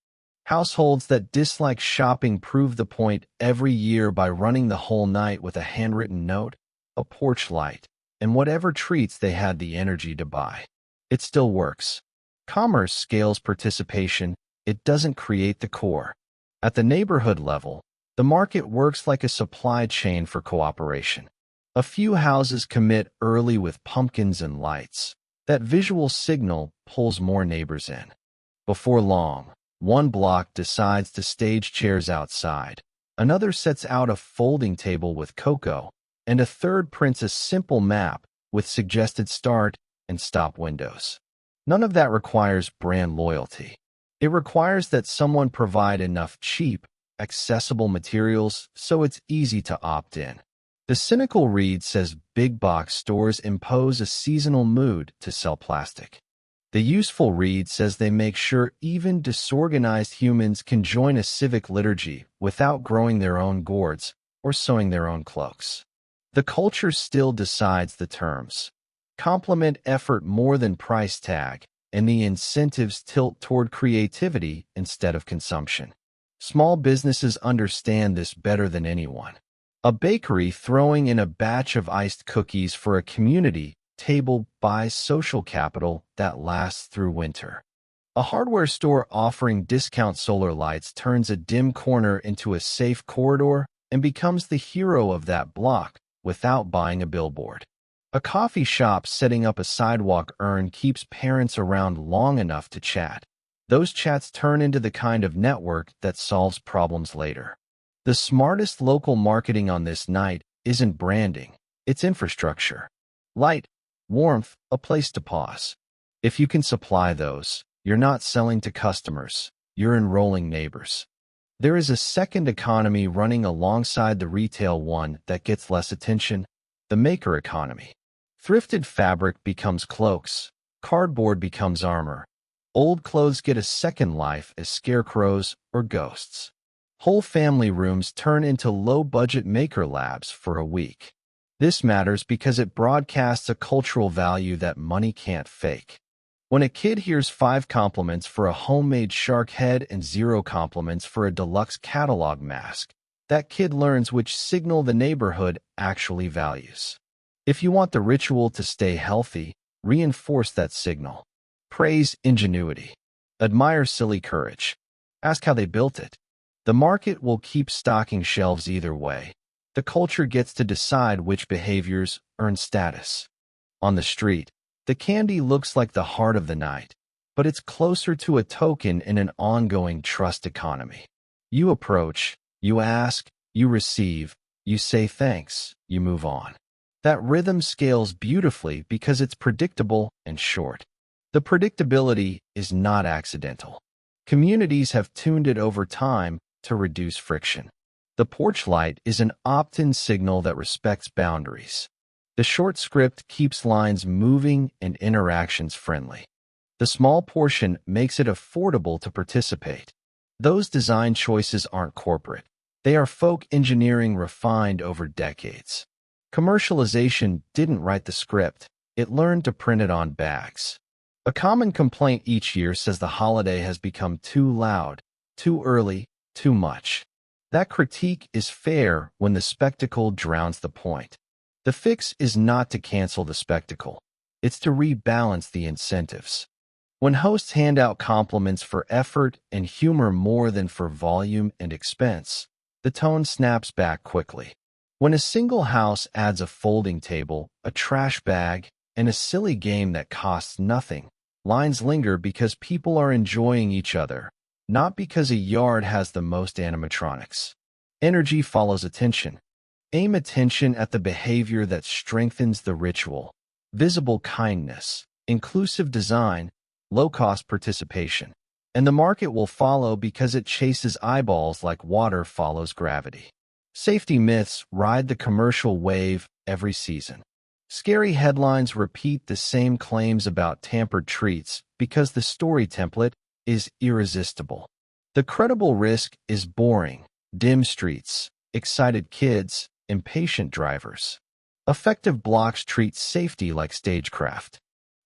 Households that dislike shopping prove the point every year by running the whole night with a handwritten note, a porch light, and whatever treats they had the energy to buy. It still works. Commerce scales participation, it doesn't create the core. At the neighborhood level, the market works like a supply chain for cooperation. A few houses commit early with pumpkins and lights. That visual signal pulls more neighbors in. Before long, one block decides to stage chairs outside, another sets out a folding table with cocoa, and a third prints a simple map with suggested start and stop windows. None of that requires brand loyalty. It requires that someone provide enough cheap, accessible materials so it's easy to opt in. The cynical read says big box stores impose a seasonal mood to sell plastic. The useful read says they make sure even disorganized humans can join a civic liturgy without growing their own gourds or sewing their own cloaks. The culture still decides the terms. Complement effort more than price tag, and the incentives tilt toward creativity instead of consumption. Small businesses understand this better than anyone. A bakery throwing in a batch of iced cookies for a community table buys social capital that lasts through winter. A hardware store offering discount solar lights turns a dim corner into a safe corridor and becomes the hero of that block without buying a billboard. A coffee shop setting up a sidewalk urn keeps parents around long enough to chat. Those chats turn into the kind of network that solves problems later. The smartest local marketing on this night isn't branding, it's infrastructure. Light, warmth, a place to pause. If you can supply those, you're not selling to customers, you're enrolling neighbors. There is a second economy running alongside the retail one that gets less attention, the maker economy. Thrifted fabric becomes cloaks, cardboard becomes armor. Old clothes get a second life as scarecrows or ghosts. Whole family rooms turn into low-budget maker labs for a week. This matters because it broadcasts a cultural value that money can't fake. When a kid hears 5 compliments for a homemade shark head and 0 compliments for a deluxe catalog mask, that kid learns which signal the neighborhood actually values. If you want the ritual to stay healthy, reinforce that signal. Praise ingenuity. Admire silly courage. Ask how they built it. The market will keep stocking shelves either way. The culture gets to decide which behaviors earn status. On the street, the candy looks like the heart of the night, but it's closer to a token in an ongoing trust economy. You approach, you ask, you receive, you say thanks, you move on. That rhythm scales beautifully because it's predictable and short. The predictability is not accidental. Communities have tuned it over time to reduce friction. The porch light is an opt-in signal that respects boundaries. The short script keeps lines moving and interactions friendly. The small portion makes it affordable to participate. Those design choices aren't corporate. They are folk engineering refined over decades. Commercialization didn't write the script. It learned to print it on bags. A common complaint each year says the holiday has become too loud, too early, too much. That critique is fair when the spectacle drowns the point. The fix is not to cancel the spectacle. It's to rebalance the incentives. When hosts hand out compliments for effort and humor more than for volume and expense, the tone snaps back quickly. When a single house adds a folding table, a trash bag, and a silly game that costs nothing, lines linger because people are enjoying each other, not because a yard has the most animatronics. Energy follows attention. Aim attention at the behavior that strengthens the ritual. Visible kindness, inclusive design, low-cost participation. And the market will follow because it chases eyeballs like water follows gravity. Safety myths ride the commercial wave every season. Scary headlines repeat the same claims about tampered treats because the story template is irresistible. The credible risk is boring, dim streets, excited kids, impatient drivers. Effective blocks treat safety like stagecraft.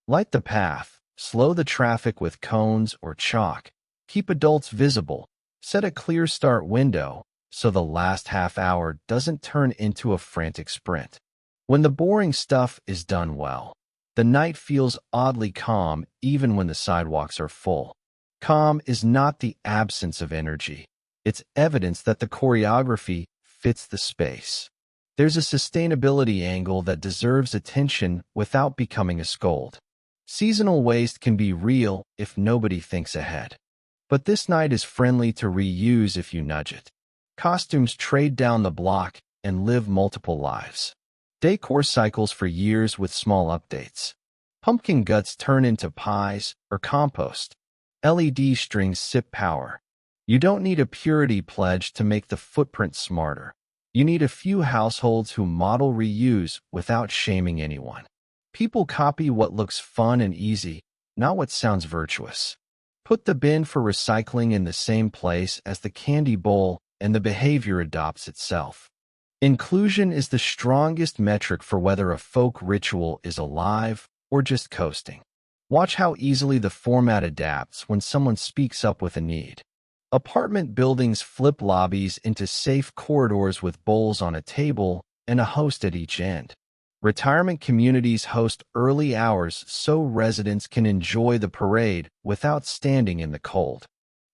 Light the path, slow the traffic with cones or chalk, keep adults visible, set a clear start window so the last half hour doesn't turn into a frantic sprint. When the boring stuff is done well, the night feels oddly calm even when the sidewalks are full. Calm is not the absence of energy. It's evidence that the choreography fits the space. There's a sustainability angle that deserves attention without becoming a scold. Seasonal waste can be real if nobody thinks ahead. But this night is friendly to reuse if you nudge it. Costumes trade down the block and live multiple lives. Decor cycles for years with small updates. Pumpkin guts turn into pies or compost. LED strings sip power. You don't need a purity pledge to make the footprint smarter. You need a few households who model reuse without shaming anyone. People copy what looks fun and easy, not what sounds virtuous. Put the bin for recycling in the same place as the candy bowl, and the behavior adopts itself. Inclusion is the strongest metric for whether a folk ritual is alive or just coasting. Watch how easily the format adapts when someone speaks up with a need. Apartment buildings flip lobbies into safe corridors with bowls on a table and a host at each end. Retirement communities host early hours so residents can enjoy the parade without standing in the cold.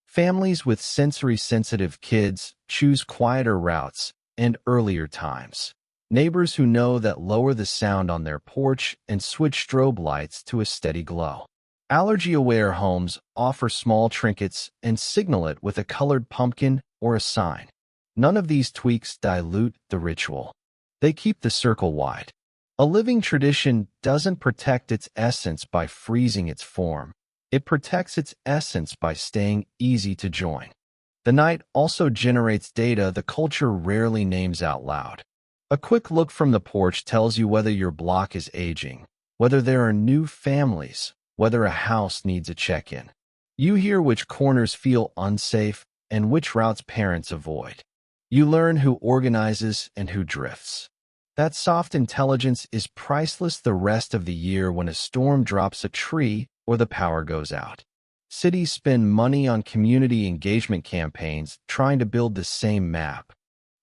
Families with sensory-sensitive kids choose quieter routes and earlier times. Neighbors who know that lower the sound on their porch and switch strobe lights to a steady glow. Allergy-aware homes offer small trinkets and signal it with a colored pumpkin or a sign. None of these tweaks dilute the ritual. They keep the circle wide. A living tradition doesn't protect its essence by freezing its form. It protects its essence by staying easy to join. The night also generates data the culture rarely names out loud. A quick look from the porch tells you whether your block is aging, whether there are new families, whether a house needs a check-in. You hear which corners feel unsafe and which routes parents avoid. You learn who organizes and who drifts. That soft intelligence is priceless the rest of the year when a storm drops a tree or the power goes out. Cities spend money on community engagement campaigns trying to build the same map.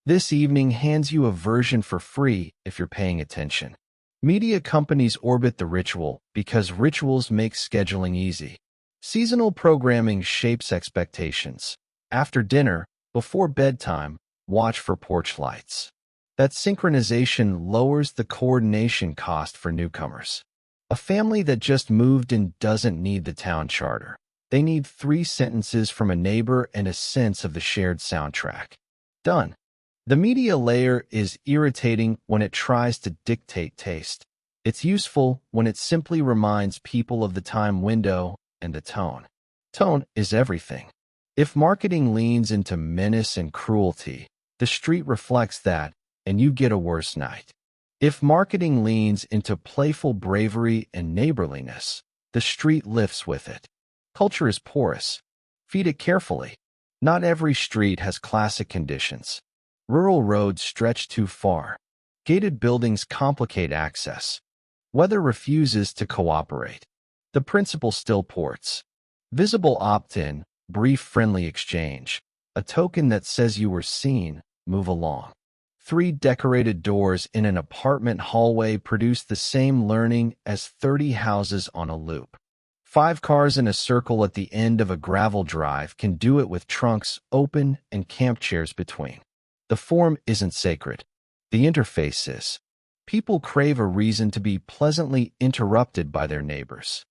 This evening hands you a version for free if you're paying attention. Media companies orbit the ritual because rituals make scheduling easy. Seasonal programming shapes expectations. After dinner, before bedtime, watch for porch lights. That synchronization lowers the coordination cost for newcomers. A family that just moved in doesn't need the town charter. They need 3 sentences from a neighbor and a sense of the shared soundtrack. Done. The media layer is irritating when it tries to dictate taste. It's useful when it simply reminds people of the time window and the tone. Tone is everything. If marketing leans into menace and cruelty, the street reflects that, and you get a worse night. If marketing leans into playful bravery and neighborliness, the street lifts with it. Culture is porous. Feed it carefully. Not every street has classic conditions. Rural roads stretch too far. Gated buildings complicate access. Weather refuses to cooperate. The principle still ports. Visible opt-in, brief friendly exchange. A token that says you were seen, move along. 3 decorated doors in an apartment hallway produce the same learning as 30 houses on a loop. 5 cars in a circle at the end of a gravel drive can do it with trunks open and camp chairs between. The form isn't sacred. The interface is. People crave a reason to be pleasantly interrupted by their neighbors.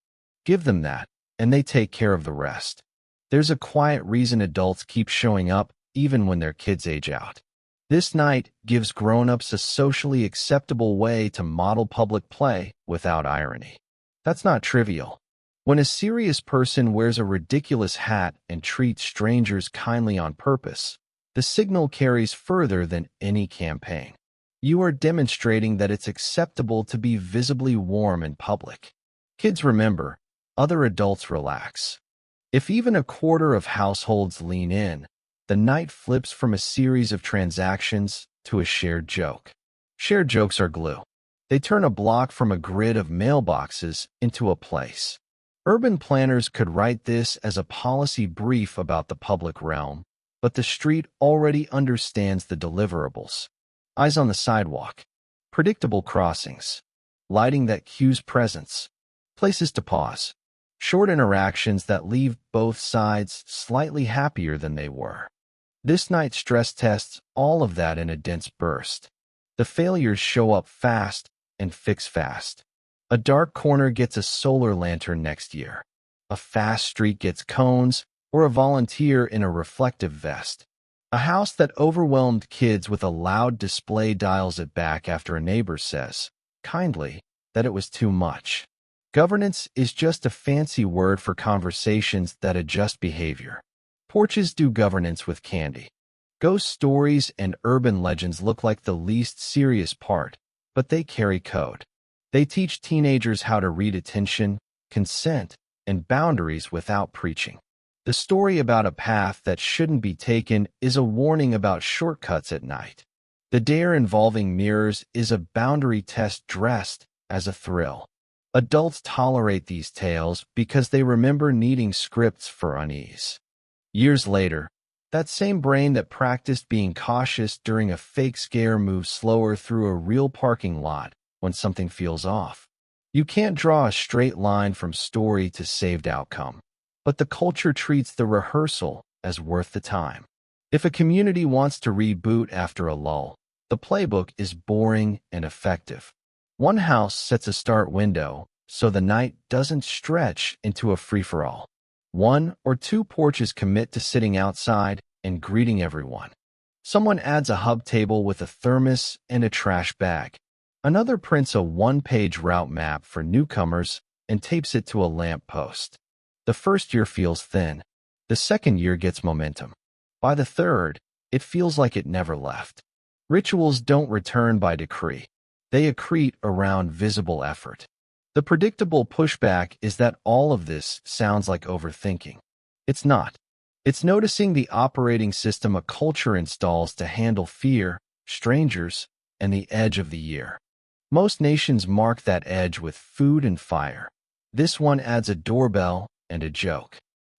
Give them that, and they take care of the rest. There's a quiet reason adults keep showing up even when their kids age out. This night gives grown-ups a socially acceptable way to model public play without irony. That's not trivial. When a serious person wears a ridiculous hat and treats strangers kindly on purpose, the signal carries further than any campaign. You are demonstrating that it's acceptable to be visibly warm in public. Kids remember, other adults relax. If even a quarter of households lean in, the night flips from a series of transactions to a shared joke. Shared jokes are glue. They turn a block from a grid of mailboxes into a place. Urban planners could write this as a policy brief about the public realm, but the street already understands the deliverables. Eyes on the sidewalk, predictable crossings, lighting that cues presence, places to pause, short interactions that leave both sides slightly happier than they were. This night stress tests all of that in a dense burst. The failures show up fast and fix fast. A dark corner gets a solar lantern next year. A fast street gets cones, or a volunteer in a reflective vest. A house that overwhelmed kids with a loud display dials it back after a neighbor says, kindly, that it was too much. Governance is just a fancy word for conversations that adjust behavior. Porches do governance with candy. Ghost stories and urban legends look like the least serious part, but they carry code. They teach teenagers how to read attention, consent, and boundaries without preaching. The story about a path that shouldn't be taken is a warning about shortcuts at night. The dare involving mirrors is a boundary test dressed as a thrill. Adults tolerate these tales because they remember needing scripts for unease. Years later, that same brain that practiced being cautious during a fake scare moves slower through a real parking lot when something feels off. You can't draw a straight line from story to saved outcome, but the culture treats the rehearsal as worth the time. If a community wants to reboot after a lull, the playbook is boring and effective. One house sets a start window so the night doesn't stretch into a free-for-all. One or two porches commit to sitting outside and greeting everyone. Someone adds a hub table with a thermos and a trash bag. Another prints a one-page route map for newcomers and tapes it to a lamp post. The first year feels thin. The second year gets momentum. By the third, it feels like it never left. Rituals don't return by decree. They accrete around visible effort. The predictable pushback is that all of this sounds like overthinking. It's not. It's noticing the operating system a culture installs to handle fear, strangers, and the edge of the year. Most nations mark that edge with food and fire. This one adds a doorbell and a joke.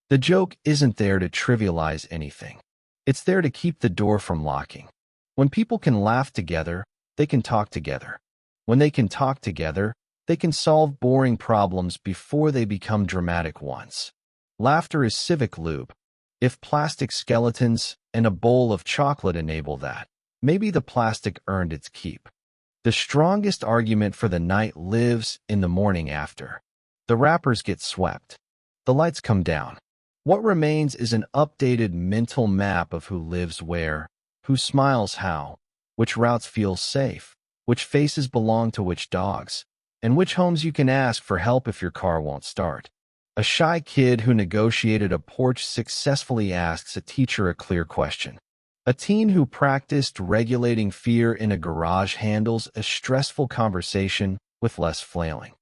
The joke isn't there to trivialize anything. It's there to keep the door from locking. When people can laugh together, they can talk together. When they can talk together, they can solve boring problems before they become dramatic ones. Laughter is civic lube. If plastic skeletons and a bowl of chocolate enable that, maybe the plastic earned its keep. The strongest argument for the night lives in the morning after. The wrappers get swept. The lights come down. What remains is an updated mental map of who lives where, who smiles how, which routes feel safe, which faces belong to which dogs, and which homes you can ask for help if your car won't start. A shy kid who negotiated a porch successfully asks a teacher a clear question. A teen who practiced regulating fear in a garage handles a stressful conversation with less flailing.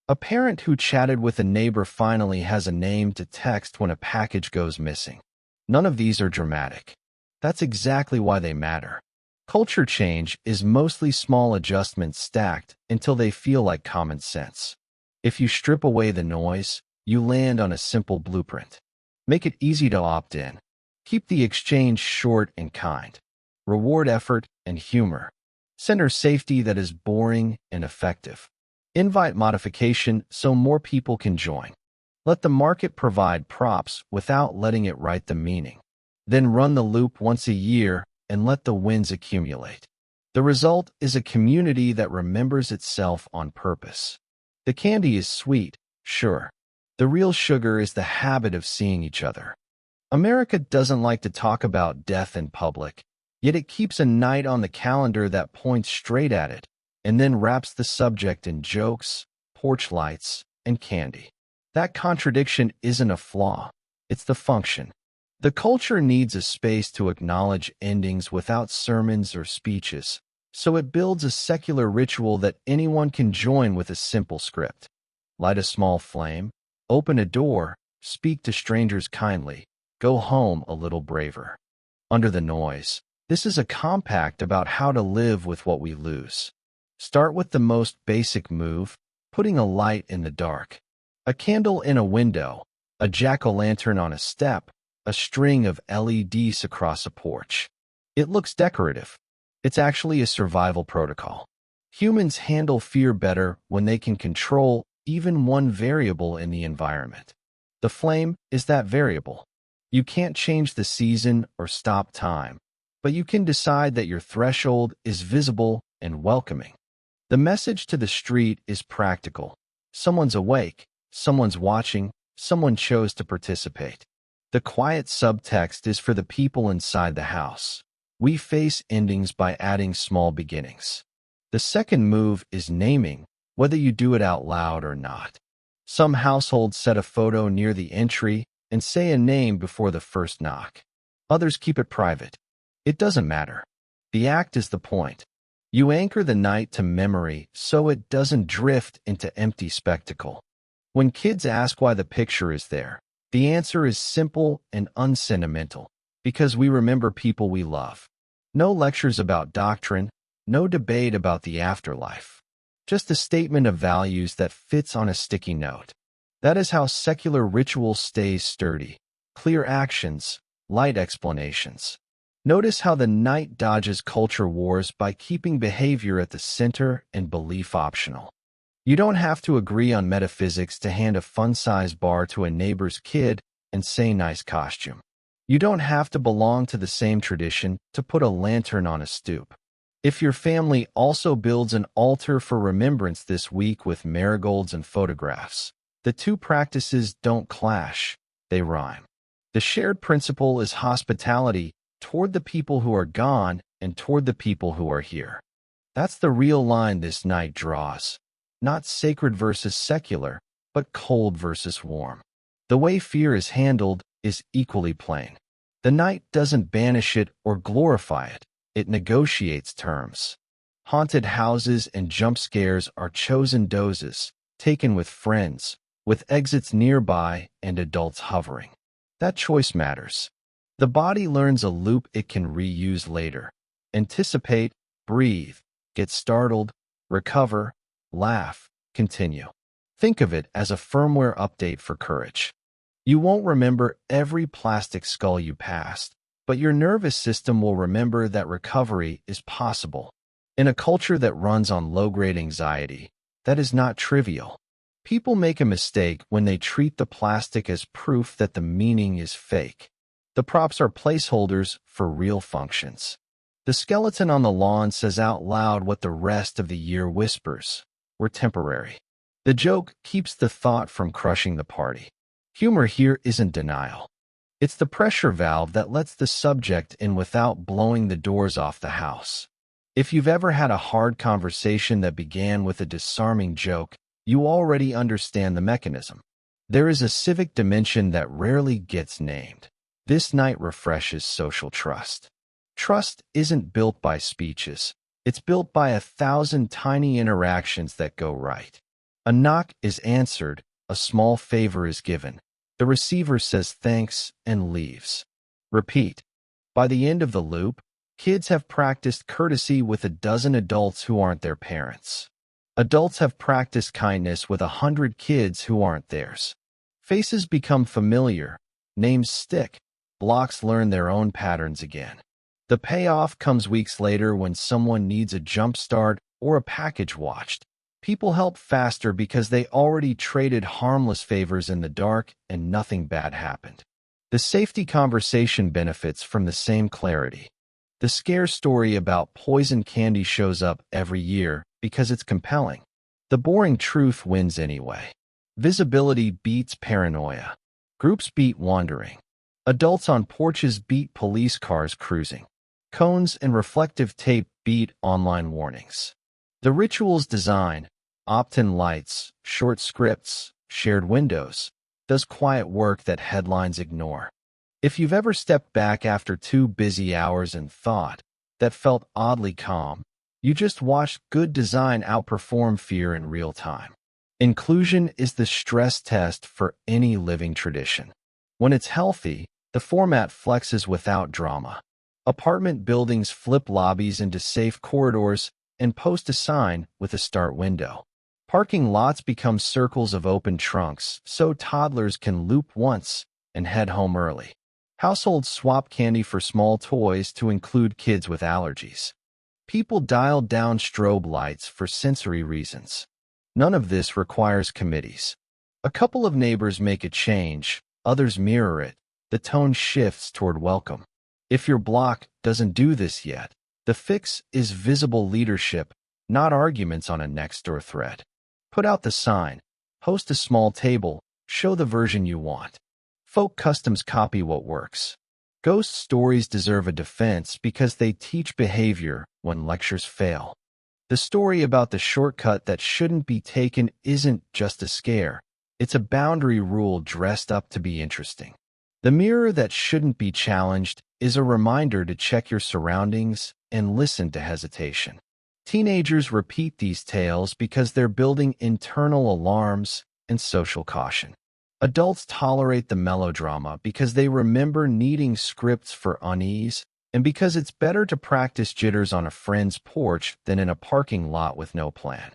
A parent who chatted with a neighbor finally has a name to text when a package goes missing. None of these are dramatic. That's exactly why they matter. Culture change is mostly small adjustments stacked until they feel like common sense. If you strip away the noise, you land on a simple blueprint. Make it easy to opt in. Keep the exchange short and kind. Reward effort and humor. Center safety that is boring and effective. Invite modification so more people can join. Let the market provide props without letting it write the meaning. Then run the loop once a year and let the wins accumulate. The result is a community that remembers itself on purpose. The candy is sweet, sure. The real sugar is the habit of seeing each other. America doesn't like to talk about death in public, yet it keeps a night on the calendar that points straight at it, and then wraps the subject in jokes, porch lights, and candy. That contradiction isn't a flaw, it's the function. The culture needs a space to acknowledge endings without sermons or speeches, so it builds a secular ritual that anyone can join with a simple script. Light a small flame, open a door, speak to strangers kindly, go home a little braver. Under the noise, this is a compact about how to live with what we lose. Start with the most basic move, putting a light in the dark. A candle in a window, a jack-o'-lantern on a step, a string of LEDs across a porch. It looks decorative. It's actually a survival protocol. Humans handle fear better when they can control even one variable in the environment. The flame is that variable. You can't change the season or stop time, but you can decide that your threshold is visible and welcoming. The message to the street is practical. Someone's awake, someone's watching, someone chose to participate. The quiet subtext is for the people inside the house. We face endings by adding small beginnings. The second move is naming, whether you do it out loud or not. Some households set a photo near the entry and say a name before the first knock. Others keep it private. It doesn't matter. The act is the point. You anchor the night to memory so it doesn't drift into empty spectacle. When kids ask why the picture is there, the answer is simple and unsentimental, because we remember people we love. No lectures about doctrine, no debate about the afterlife. Just a statement of values that fits on a sticky note. That is how secular ritual stays sturdy. Clear actions, light explanations. Notice how the night dodges culture wars by keeping behavior at the center and belief optional. You don't have to agree on metaphysics to hand a fun-sized bar to a neighbor's kid and say nice costume. You don't have to belong to the same tradition to put a lantern on a stoop. If your family also builds an altar for remembrance this week with marigolds and photographs, the two practices don't clash, they rhyme. The shared principle is hospitality toward the people who are gone and toward the people who are here. That's the real line this night draws. Not sacred versus secular, but cold versus warm. The way fear is handled is equally plain. The night doesn't banish it or glorify it. It negotiates terms. Haunted houses and jump scares are chosen doses, taken with friends, with exits nearby and adults hovering. That choice matters. The body learns a loop it can reuse later. Anticipate, breathe, get startled, recover, laugh, continue. Think of it as a firmware update for courage. You won't remember every plastic skull you passed, but your nervous system will remember that recovery is possible. In a culture that runs on low-grade anxiety, that is not trivial. People make a mistake when they treat the plastic as proof that the meaning is fake. The props are placeholders for real functions. The skeleton on the lawn says out loud what the rest of the year whispers. We're temporary. The joke keeps the thought from crushing the party. Humor here isn't denial. It's the pressure valve that lets the subject in without blowing the doors off the house. If you've ever had a hard conversation that began with a disarming joke, you already understand the mechanism. There is a civic dimension that rarely gets named. This night refreshes social trust. Trust isn't built by speeches. It's built by 1,000 tiny interactions that go right. A knock is answered, a small favor is given. The receiver says thanks and leaves. Repeat. By the end of the loop, kids have practiced courtesy with a dozen adults who aren't their parents. Adults have practiced kindness with 100 kids who aren't theirs. Faces become familiar. Names stick. Blocks learn their own patterns again. The payoff comes weeks later when someone needs a jump start or a package watched. People help faster because they already traded harmless favors in the dark and nothing bad happened. The safety conversation benefits from the same clarity. The scare story about poison candy shows up every year because it's compelling. The boring truth wins anyway. Visibility beats paranoia. Groups beat wandering. Adults on porches beat police cars cruising. Cones and reflective tape beat online warnings. The ritual's design, opt-in lights, short scripts, shared windows, does quiet work that headlines ignore. If you've ever stepped back after 2 busy hours and thought, that felt oddly calm, you just watched good design outperform fear in real time. Inclusion is the stress test for any living tradition. When it's healthy, the format flexes without drama. Apartment buildings flip lobbies into safe corridors, and post a sign with a start window. Parking lots become circles of open trunks so toddlers can loop once and head home early. Households swap candy for small toys to include kids with allergies. People dial down strobe lights for sensory reasons. None of this requires committees. A couple of neighbors make a change, others mirror it. The tone shifts toward welcome. If your block doesn't do this yet, the fix is visible leadership, not arguments on a next-door thread. Put out the sign, host a small table, show the version you want. Folk customs copy what works. Ghost stories deserve a defense because they teach behavior when lectures fail. The story about the shortcut that shouldn't be taken isn't just a scare. It's a boundary rule dressed up to be interesting. The mirror that shouldn't be challenged is a reminder to check your surroundings and listen to hesitation. Teenagers repeat these tales because they're building internal alarms and social caution. Adults tolerate the melodrama because they remember needing scripts for unease and because it's better to practice jitters on a friend's porch than in a parking lot with no plan.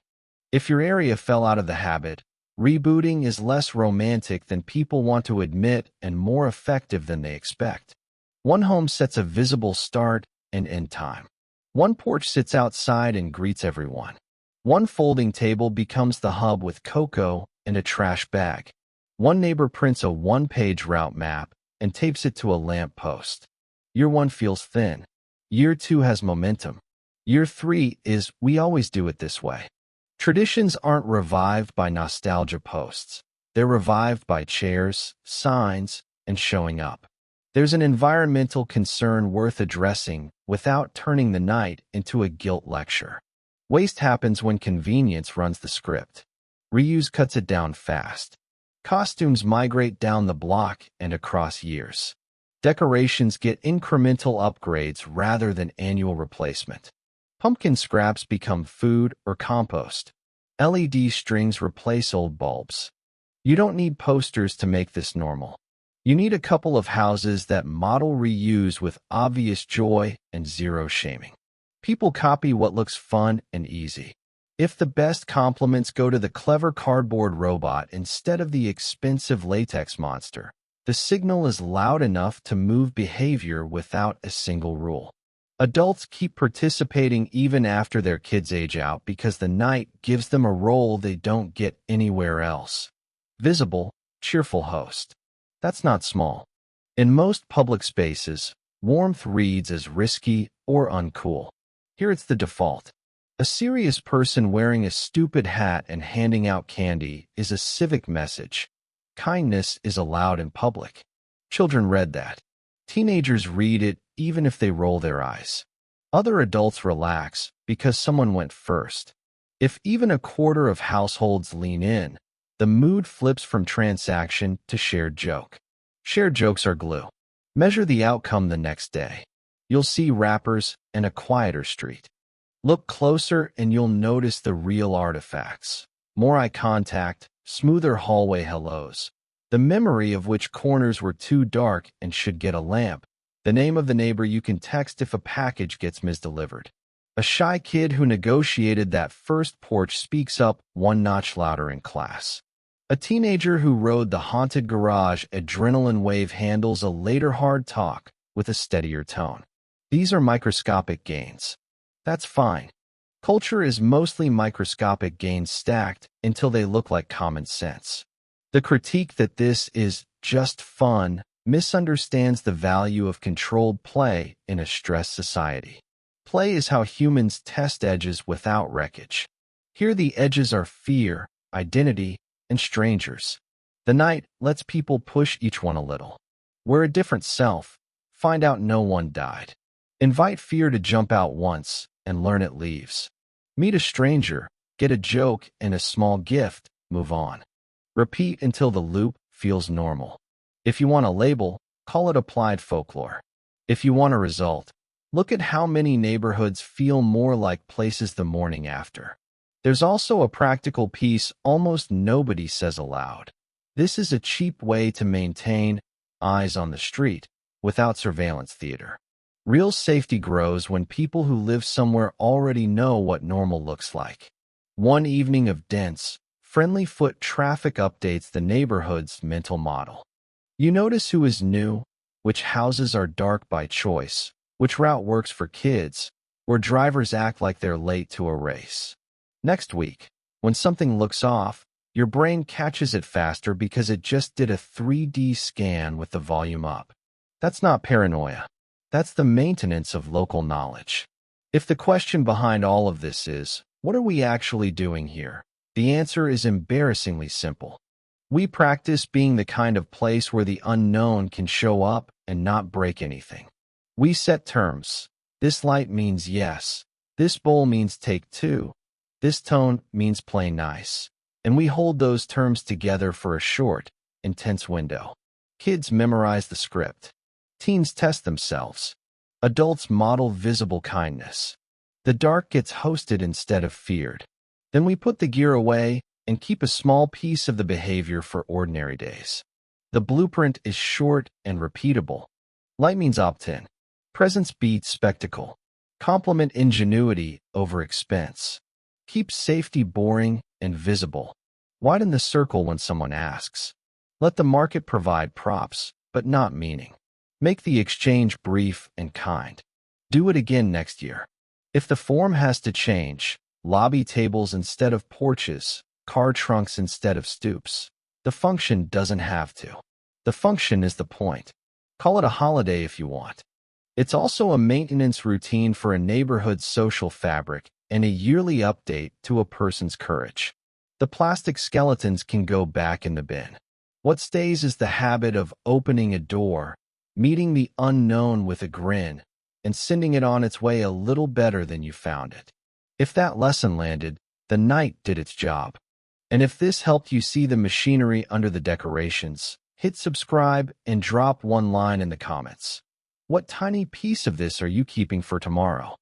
If your area fell out of the habit, rebooting is less romantic than people want to admit and more effective than they expect. One home sets a visible start and end time. One porch sits outside and greets everyone. One folding table becomes the hub with cocoa and a trash bag. One neighbor prints a one-page route map and tapes it to a lamp post. Year 1 feels thin. Year 2 has momentum. Year 3 is, we always do it this way. Traditions aren't revived by nostalgia posts. They're revived by chairs, signs, and showing up. There's an environmental concern worth addressing without turning the night into a guilt lecture. Waste happens when convenience runs the script. Reuse cuts it down fast. Costumes migrate down the block and across years. Decorations get incremental upgrades rather than annual replacement. Pumpkin scraps become food or compost. LED strings replace old bulbs. You don't need posters to make this normal. You need a couple of houses that model reuse with obvious joy and zero shaming. People copy what looks fun and easy. If the best compliments go to the clever cardboard robot instead of the expensive latex monster, the signal is loud enough to move behavior without a single rule. Adults keep participating even after their kids age out because the night gives them a role they don't get anywhere else. Visible, cheerful host. That's not small. In most public spaces, warmth reads as risky or uncool. Here it's the default. A serious person wearing a stupid hat and handing out candy is a civic message. Kindness is allowed in public. Children read that. Teenagers read it even if they roll their eyes. Other adults relax because someone went first. If even a quarter of households lean in, the mood flips from transaction to shared joke. Shared jokes are glue. Measure the outcome the next day. You'll see rappers and a quieter street. Look closer and you'll notice the real artifacts. More eye contact, smoother hallway hellos. The memory of which corners were too dark and should get a lamp. The name of the neighbor you can text if a package gets misdelivered. A shy kid who negotiated that first porch speaks up one notch louder in class. A teenager who rode the haunted garage adrenaline wave handles a later hard talk with a steadier tone. These are microscopic gains. That's fine. Culture is mostly microscopic gains stacked until they look like common sense. The critique that this is just fun misunderstands the value of controlled play in a stressed society. Play is how humans test edges without wreckage. Here the edges are fear, identity, and strangers. The night lets people push each one a little. We're a different self. Find out no one died. Invite fear to jump out once and learn it leaves. Meet a stranger, get a joke and a small gift, move on. Repeat until the loop feels normal. If you want a label, call it applied folklore. If you want a result, look at how many neighborhoods feel more like places the morning after. There's also a practical piece almost nobody says aloud. This is a cheap way to maintain eyes on the street without surveillance theater. Real safety grows when people who live somewhere already know what normal looks like. One evening of dense, friendly foot traffic updates the neighborhood's mental model. You notice who is new, which houses are dark by choice, which route works for kids, where drivers act like they're late to a race. Next week, when something looks off, your brain catches it faster because it just did a 3D scan with the volume up. That's not paranoia. That's the maintenance of local knowledge. If the question behind all of this is, what are we actually doing here? The answer is embarrassingly simple. We practice being the kind of place where the unknown can show up and not break anything. We set terms. This light means yes. This bowl means take two. This tone means play nice. And we hold those terms together for a short, intense window. Kids memorize the script. Teens test themselves. Adults model visible kindness. The dark gets hosted instead of feared. Then we put the gear away and keep a small piece of the behavior for ordinary days. The blueprint is short and repeatable. Light means opt-in. Presence beats spectacle. Complement ingenuity over expense. Keep safety boring and visible. Widen the circle when someone asks. Let the market provide props, but not meaning. Make the exchange brief and kind. Do it again next year. If the form has to change, lobby tables instead of porches, car trunks instead of stoops, the function doesn't have to. The function is the point. Call it a holiday if you want. It's also a maintenance routine for a neighborhood's social fabric and a yearly update to a person's courage. The plastic skeletons can go back in the bin. What stays is the habit of opening a door, meeting the unknown with a grin, and sending it on its way a little better than you found it. If that lesson landed, the night did its job. And if this helped you see the machinery under the decorations, hit subscribe and drop one line in the comments. What tiny piece of this are you keeping for tomorrow?